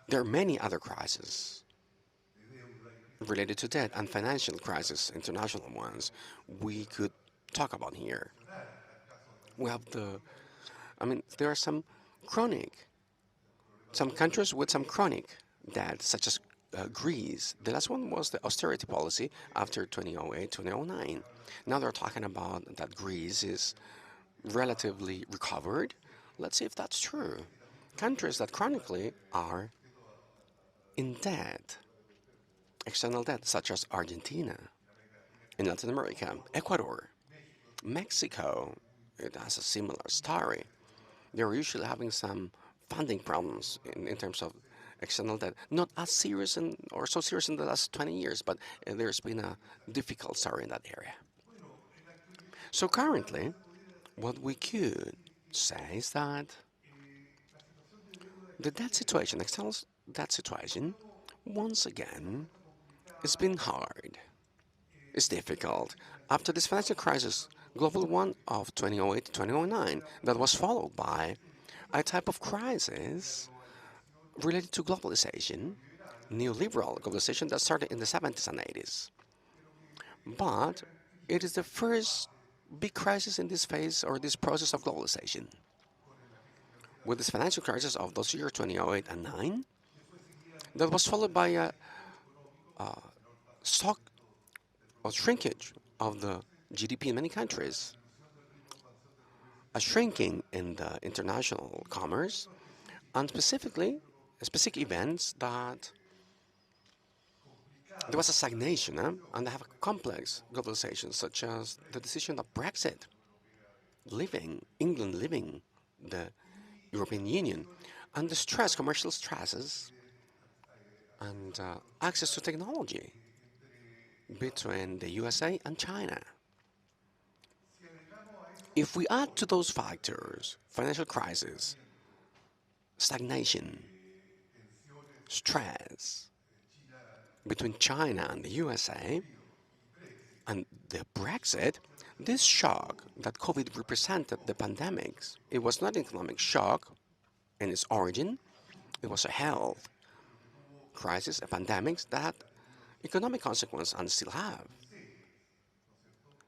there are many other crises related to debt and financial crises, international ones. We could talk about here. We have there are some countries with some chronic debt, such as Greece. The last one was the austerity policy after 2008, 2009. Now they're talking about that Greece is relatively recovered. Let's see if that's true. Countries that chronically are in debt, external debt, such as Argentina, in Latin America, Ecuador, Mexico, it has a similar story. They're usually having some funding problems in terms of external debt. Not as serious or so serious in the last 20 years, but there's been a difficult story in that area. So currently, what we could say is that the debt situation, external debt situation, once again, it's been hard. It's difficult. After this financial crisis, global one of 2008 to 2009, that was followed by a type of crisis related to globalization, neoliberal globalization that started in the 70s and 80s. But it is the first big crisis in this phase or this process of globalization. With this financial crisis of those years 2008 and 9, that was followed by a stock or shrinkage of the GDP in many countries, a shrinking in the international commerce, and specifically specific events that there was a stagnation, and they have a complex globalization, such as the decision of Brexit, England leaving the European Union, and the stress, commercial stresses, and access to technology between the USA and China. If we add to those factors financial crisis, stagnation, stress between China and the USA, and the Brexit, this shock that COVID represented, the pandemics, it was not an economic shock in its origin, it was a health crisis, a pandemic that had economic consequence and still have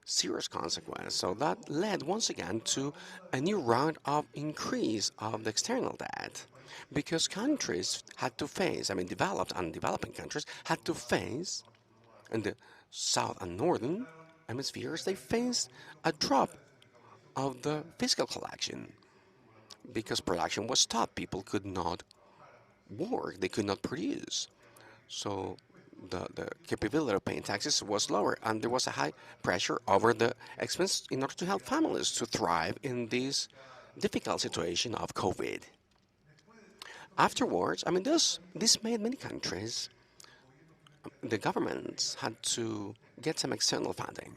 serious consequence. So that led once again to a new round of increase of the external debt because countries had to face, developed and developing countries had to face, in the south and northern hemispheres, they faced a drop of the fiscal collection because production was stopped. People could not work, they could not produce. So the capability of paying taxes was lower, and there was a high pressure over the expense in order to help families to thrive in this difficult situation of COVID. Afterwards, this made many countries, the governments had to get some external funding.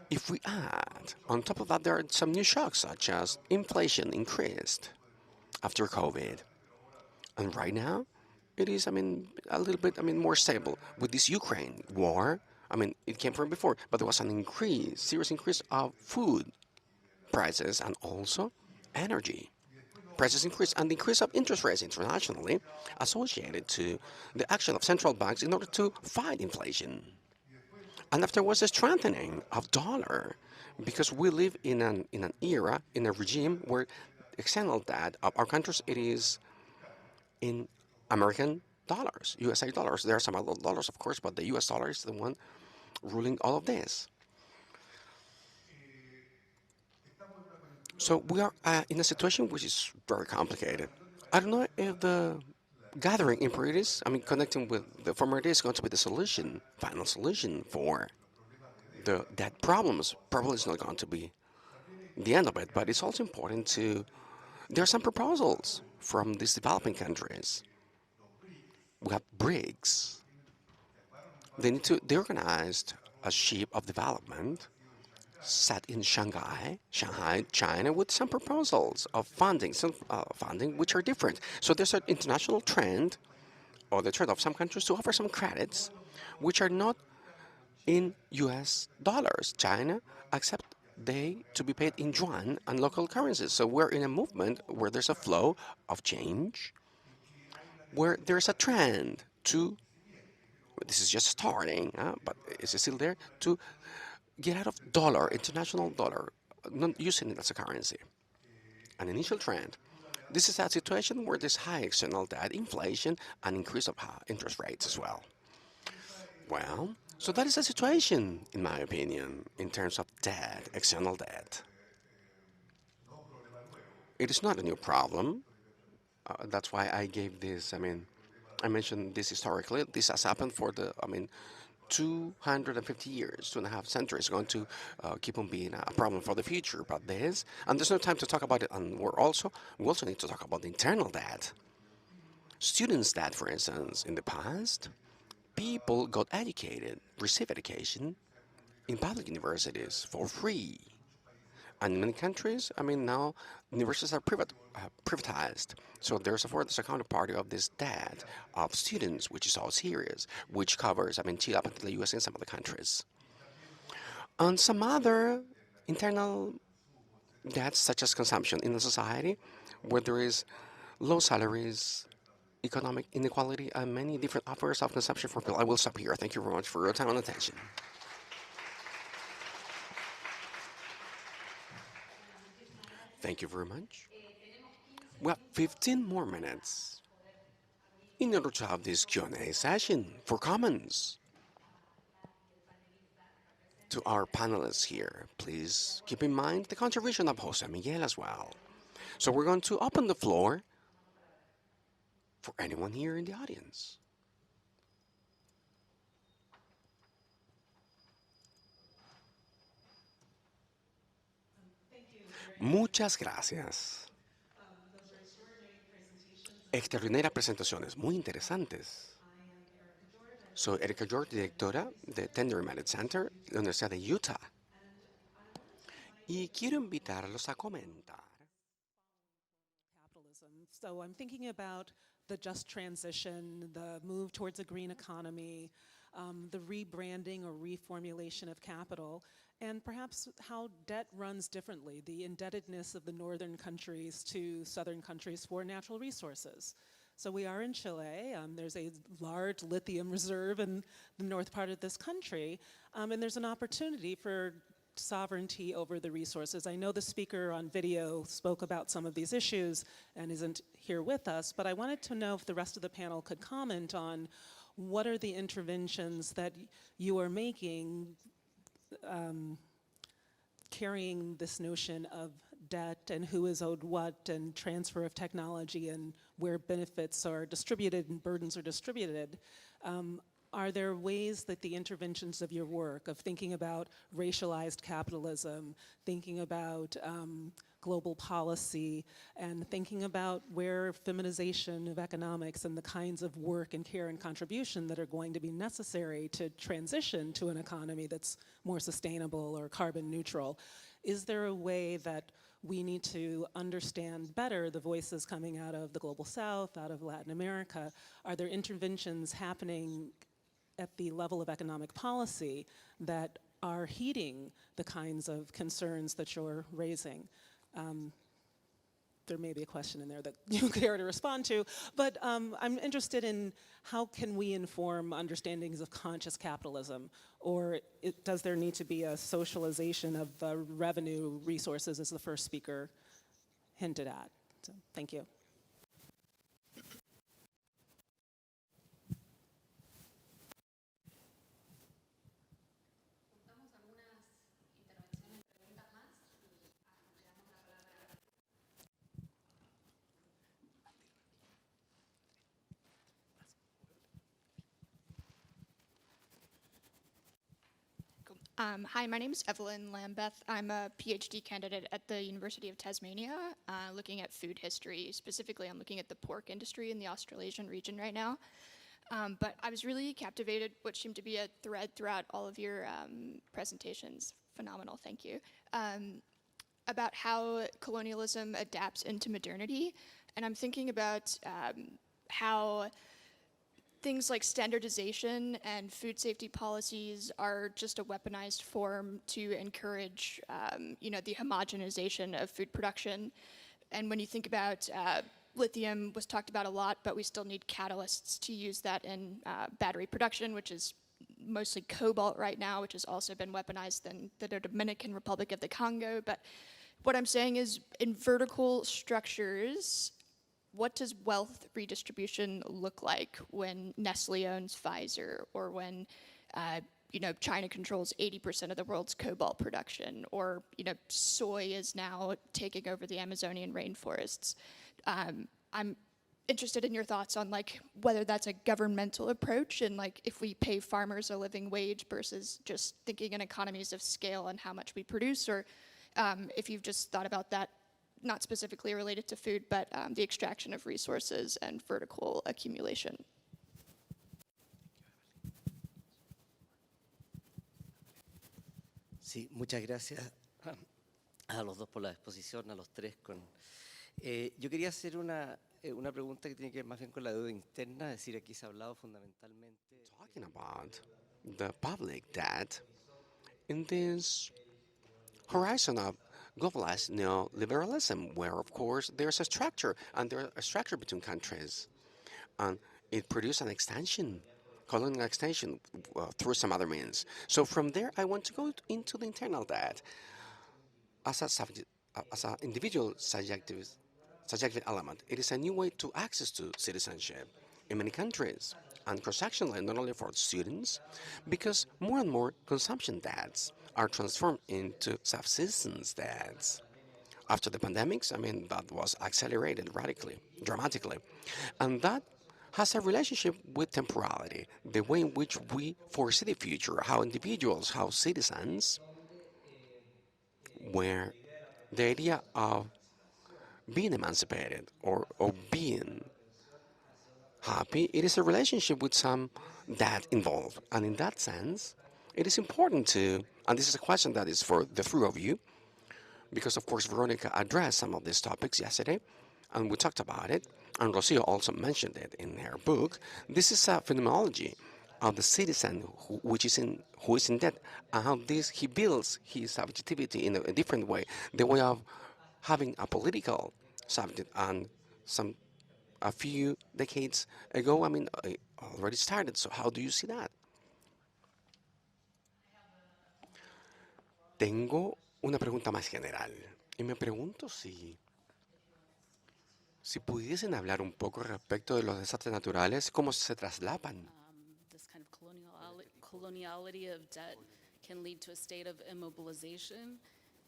If we add, on top of that, there are some new shocks, such as inflation increased after COVID. And right now, it is, a little bit, more stable. With this Ukraine war, it came from before, but there was an increase, serious increase of food prices and also energy prices increase, and the increase of interest rates internationally associated to the action of central banks in order to fight inflation. And afterwards, the strengthening of dollar, because we live in an era, in a regime where external debt of our countries, it is in American dollars, USA dollars. There are some other dollars, of course, but the US dollar is the one ruling all of this. So we are in a situation which is very complicated. I don't know if the gathering impurities, connecting with the former is going to be the solution, final solution for the debt problems. Probably it's not going to be the end of it, but it's also important to. There are some proposals from these developing countries. We have BRICS. They need to. They organized a ship of development set in Shanghai, China, with some proposals of funding, funding which are different. So there's an international trend, or the trend of some countries to offer some credits, which are not in U.S. dollars. China accept they to be paid in yuan and local currencies. So we're in a movement where there's a flow of change, where there's a trend to. This is just starting, but it's still there to get out of dollar, international dollar, not using it as a currency. An initial trend. This is a situation where there's high external debt, inflation, and increase of interest rates as well. Well, so that is the situation, in my opinion, in terms of debt, external debt. It is not a new problem. That's why I gave this, I mentioned this historically. This has happened for 250 years, 2.5 centuries, going to keep on being a problem for the future. But and there's no time to talk about it. And we also need to talk about the internal debt. Students' debt, for instance, in the past, people got educated, received education in public universities for free. And in many countries, now universities are privatized. So there's a counterparty of this debt of students, which is all serious, which covers, Chile up until the US and some other countries. And some other internal debts, such as consumption in a society where there is low salaries, economic inequality, and many different offers of consumption for people. I will stop here. Thank you very much for your time and attention. Thank you very much. We have 15 more minutes in order to have this Q&A session for comments. To our panelists here, please keep in mind the contribution of José Miguel as well. So we're going to open the floor for anyone here in the audience. Muchas gracias. Extraordinarias presentaciones, muy interesantes. Soy Erika George, directora de Temporality Center de la Universidad de Utah. Y quiero invitarlos a comentar. Capitalism. So I'm thinking about the just transition, the move towards a green economy, the rebranding or reformulation of capital, and perhaps how debt runs differently, the indebtedness of the northern countries to southern countries for natural resources. So we are in Chile. There's a large lithium reserve in the north part of this country, and there's an opportunity for sovereignty over the resources. I know the speaker on video spoke about some of these issues and isn't here with us, but I wanted to know if the rest of the panel could comment on what are the interventions that you are making carrying this notion of debt and who is owed what and transfer of technology and where benefits are distributed and burdens are distributed. Are there ways that the interventions of your work, of thinking about racialized capitalism, thinking about global policy, and thinking about where feminization of economics and the kinds of work and care and contribution that are going to be necessary to transition to an economy that's more sustainable or carbon neutral, is there a way that we need to understand better the voices coming out of the Global South, out of Latin America? Are there interventions happening at the level of economic policy that are heeding the kinds of concerns that you're raising? There may be a question in there that you care to respond to, but I'm interested in how can we inform understandings of conscious capitalism, or does there need to be a socialization of revenue resources, as the first speaker hinted at? So, thank you. Hi, my name is Evelyn Lambeth. I'm a PhD candidate at the University of Tasmania, looking at food history. Specifically, I'm looking at the pork industry in the Australasian region right now. But I was really captivated, what seemed to be a thread throughout all of your presentations. Phenomenal, thank you. About how colonialism adapts into modernity. And I'm thinking about how things like standardization and food safety policies are just a weaponized form to encourage, the homogenization of food production. And when you think about lithium was talked about a lot, but we still need catalysts to use that in battery production, which is mostly cobalt right now, which has also been weaponized in the Dominican Republic of the Congo. But what I'm saying is, in vertical structures, what does wealth redistribution look like when Nestle owns Pfizer, or when China controls 80% of the world's cobalt production, or soy is now taking over the Amazonian rainforests? I'm interested in your thoughts on whether that's a governmental approach, and if we pay farmers a living wage versus just thinking in economies of scale and how much we produce, or if you've just thought about that, not specifically related to food, but the extraction of resources and vertical accumulation. Sí, muchas gracias a los dos por la exposición, a los tres. Yo quería hacer una pregunta que tiene que ver más bien con la deuda interna, es decir, aquí se ha hablado fundamentalmente. Talking about the public debt in this horizon of globalized neoliberalism, where of course there's a structure, and there's a structure between countries, and it produced an extension, colonial extension, through some other means. So from there, I want to go into the internal debt as an individual subjective element. It is a new way to access to citizenship in many countries, and cross-sectionally, not only for students, because more and more consumption debts are transformed into subsistence debts. After the pandemics, that was accelerated radically, dramatically. And that has a relationship with temporality, the way in which we foresee the future, how individuals, how citizens, where the idea of being emancipated or being happy, it is a relationship with some debt involved. And in that sense, it is important to, and this is a question that is for the three of you, because of course Verónica addressed some of these topics yesterday, and we talked about it, and Rocío also mentioned it in her book. This is a phenomenology of the citizen who is in debt, and how he builds his subjectivity in a different way, the way of having a political subject, and a few decades ago, already started. So how do you see that? Tengo una pregunta más general, y me pregunto si pudiesen hablar un poco respecto de los desastres naturales, cómo se traslapan. This kind of coloniality of debt can lead to a state of immobilization,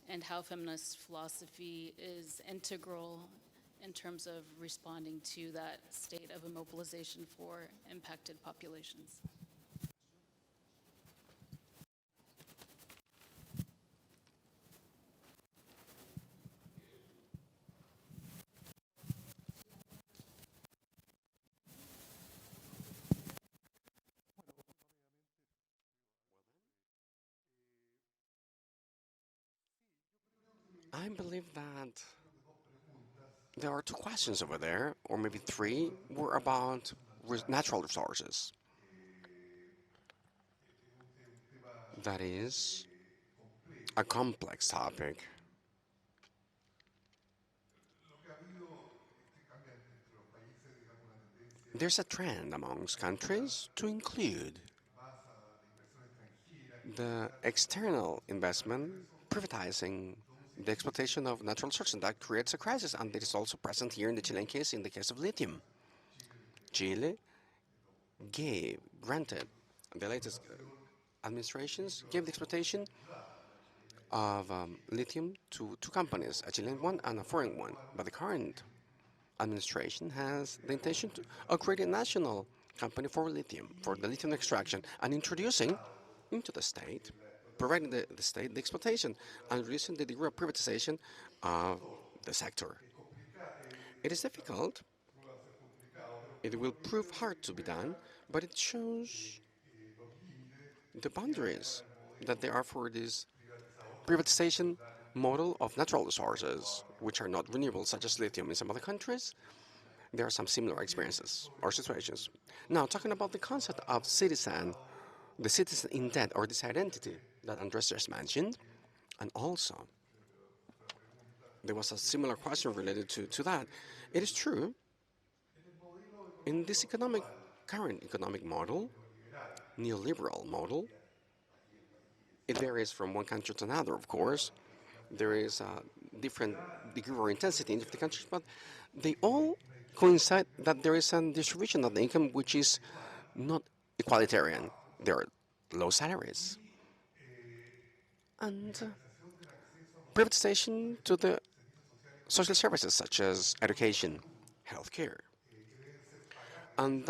and how feminist philosophy is integral in terms of responding to that state of immobilization for impacted populations. I believe that there are two questions over there, or maybe three, were about natural resources. That is a complex topic. There's a trend amongst countries to include the external investment, privatizing the exploitation of natural resources, and that creates a crisis, and it is also present here in the Chilean case, in the case of lithium. Chile granted, the latest administrations gave the exploitation of lithium to two companies, a Chilean one and a foreign one. But the current administration has the intention of creating a national company for lithium, for the lithium extraction, and introducing into the state, providing the state the exploitation, and reducing the degree of privatization of the sector. It is difficult. It will prove hard to be done, but it shows the boundaries that there are for this privatization model of natural resources, which are not renewable, such as lithium. In some other countries, there are some similar experiences or situations. Now, talking about the concept of the citizen in debt, or this identity that Andrés just mentioned, and also there was a similar question related to that. It is true, in this current economic model, neoliberal model. It varies from one country to another, of course. There is a different degree or intensity in different countries, but they all coincide that there is a distribution of the income which is not equalitarian. There are low salaries and privatization to the social services such as education, healthcare, and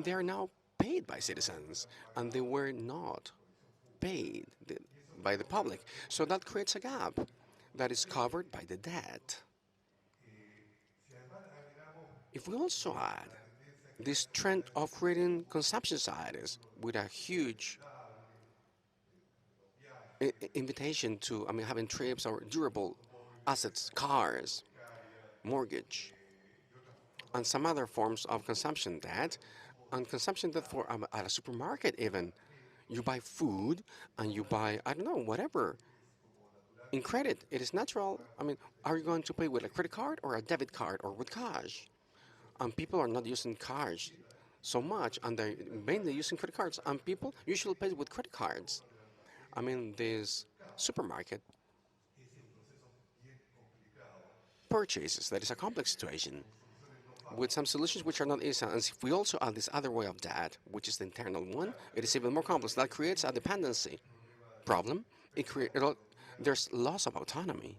they are now paid by citizens, and they were not paid by the public. So that creates a gap that is covered by the debt. If we also add this trend of creating consumption societies with a huge invitation to, having trips or durable assets, cars, mortgage, and some other forms of consumption debt, and consumption debt for at a supermarket even. You buy food and you buy, I don't know, whatever. In credit, it is natural. Are you going to pay with a credit card or a debit card or with cash? And people are not using cash so much, and they're mainly using credit cards. And people usually pay with credit cards. This supermarket purchases, that is a complex situation with some solutions which are not easy. And if we also add this other way of debt, which is the internal one, it is even more complex. That creates a dependency problem. There's loss of autonomy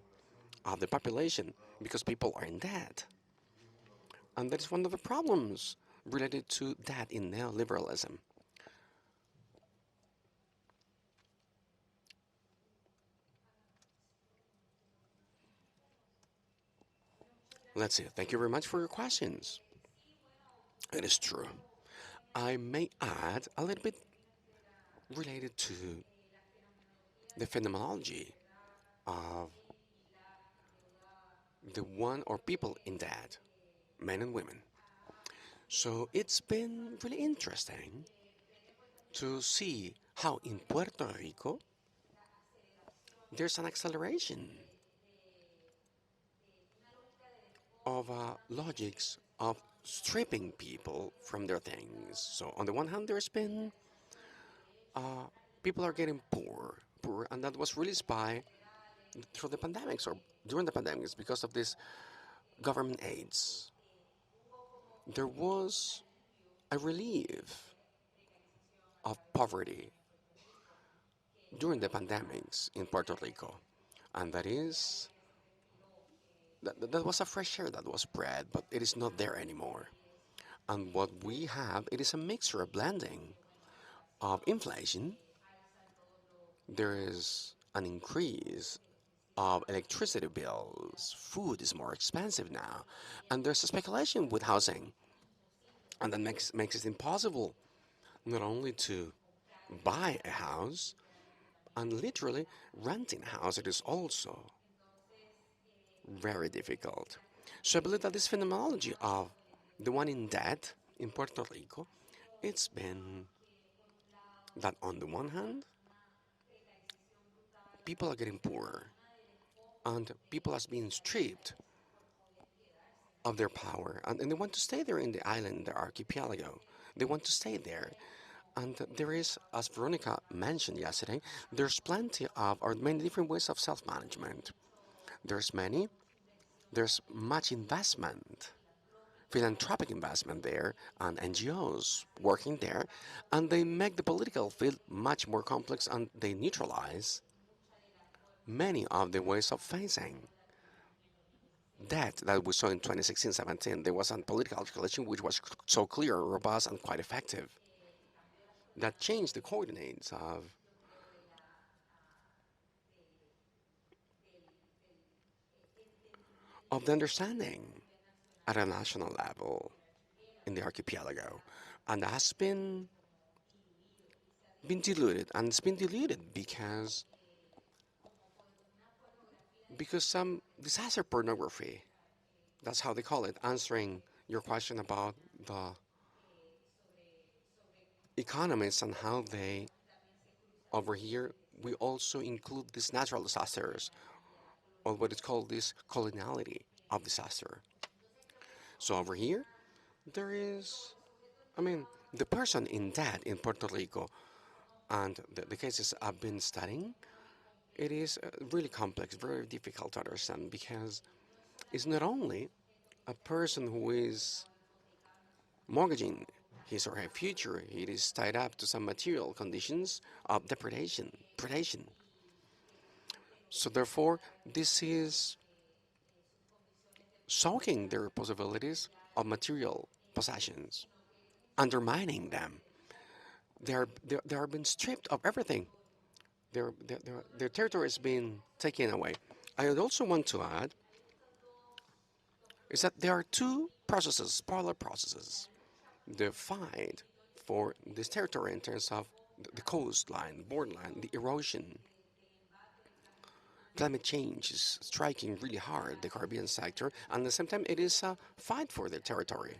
of the population because people are in debt. And that is one of the problems related to that in neoliberalism. Let's see. Thank you very much for your questions. It is true. I may add a little bit related to the phenomenology of the one or people in debt, men and women. So it's been really interesting to see how in Puerto Rico there's an acceleration of logics of stripping people from their things. So on the one hand, there's been people are getting poor, and that was released by through the pandemics or during the pandemics because of this government aids. There was a relief of poverty during the pandemics in Puerto Rico, and that was a fresh air that was spread, but it is not there anymore. And what we have, it is a mixture, a blending of inflation. There is an increase of electricity bills. Food is more expensive now, and there's a speculation with housing, and that makes it impossible not only to buy a house and literally renting a house. It is also very difficult. So I believe that this phenomenology of the one in debt in Puerto Rico, it's been that on the one hand, people are getting poorer and people are being stripped of their power, and they want to stay there in the island, the archipelago. They want to stay there. And there is, as Verónica mentioned yesterday, there's plenty of, or many different ways of self-management. There's much investment, philanthropic investment there, and NGOs working there, and they make the political field much more complex, and they neutralize many of the ways of facing that we saw in 2016-17. There was a political articulation which was so clear, robust, and quite effective. That changed the coordinates of the understanding at a national level in the archipelago, and that has been diluted, and it's been diluted because some disaster pornography, that's how they call it, answering your question about the economists and how they, over here, we also include these natural disasters, or what is called this coloniality of disaster. So over here, there is, The person in debt in Puerto Rico and the cases I've been studying, it is really complex, very difficult to understand because it's not only a person who is mortgaging his or her future, it is tied up to some material conditions of predation. So therefore, this is soaking their possibilities of material possessions, undermining them. They are being stripped of everything. Their territory is being taken away. I would also want to add is that there are two processes, parallel processes. The fight for this territory in terms of the coastline, borderline, the erosion. Climate change is striking really hard the Caribbean sector, and at the same time, it is a fight for the territory.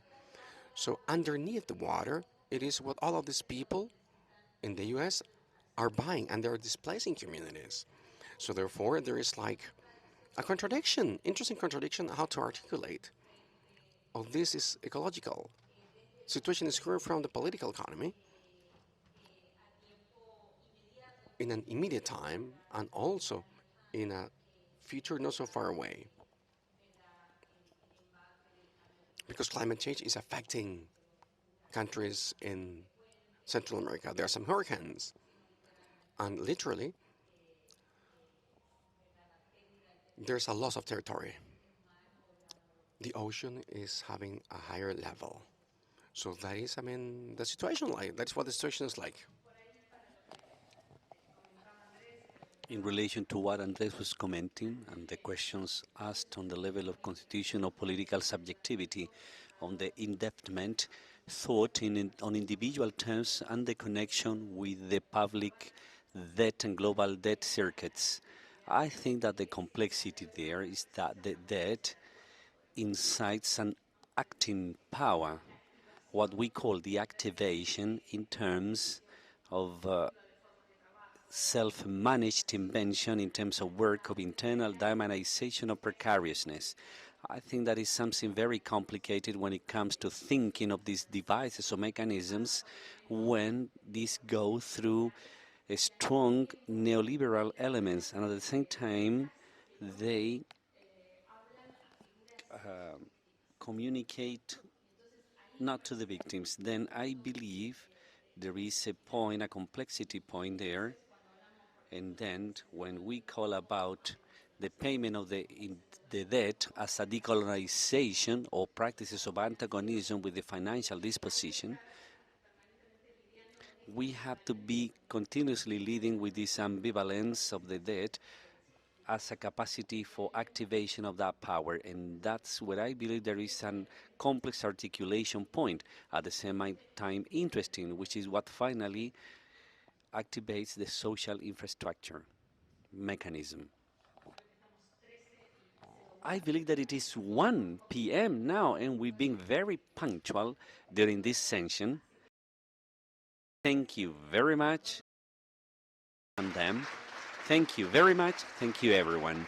So underneath the water, it is what all of these people in the U.S. are buying, and they're displacing communities. So therefore, there is like a contradiction, interesting contradiction, how to articulate. Oh, this is ecological. Situation is growing from the political economy in an immediate time and also in a future not so far away. Because climate change is affecting countries in Central America. There are some hurricanes, and literally, there's a loss of territory. The ocean is having a higher level. So that is, I mean, the situation like. That's what the situation is like. In relation to what Andrés was commenting and the questions asked on the level of constitutional political subjectivity, on the indebtment thought on individual terms and the connection with the public debt and global debt circuits, I think that the complexity there is that the debt incites an acting power, what we call the activation in terms of self-managed invention in terms of work of internal diamonization of precariousness. I think that is something very complicated when it comes to thinking of these devices or mechanisms when these go through a strong neoliberal elements and at the same time they communicate not to the victims. Then I believe there is a point, a complexity point there. And then when we call about the payment of the debt as a decolonization or practices of antagonism with the financial disposition, we have to be continuously leading with this ambivalence of the debt as a capacity for activation of that power. And that's where I believe there is a complex articulation point, at the same time interesting, which is what finally activates the social infrastructure mechanism. I believe that it is 1 p.m. now, and we've been very punctual during this session. Thank you very much. And them. Thank you very much. Thank you, everyone.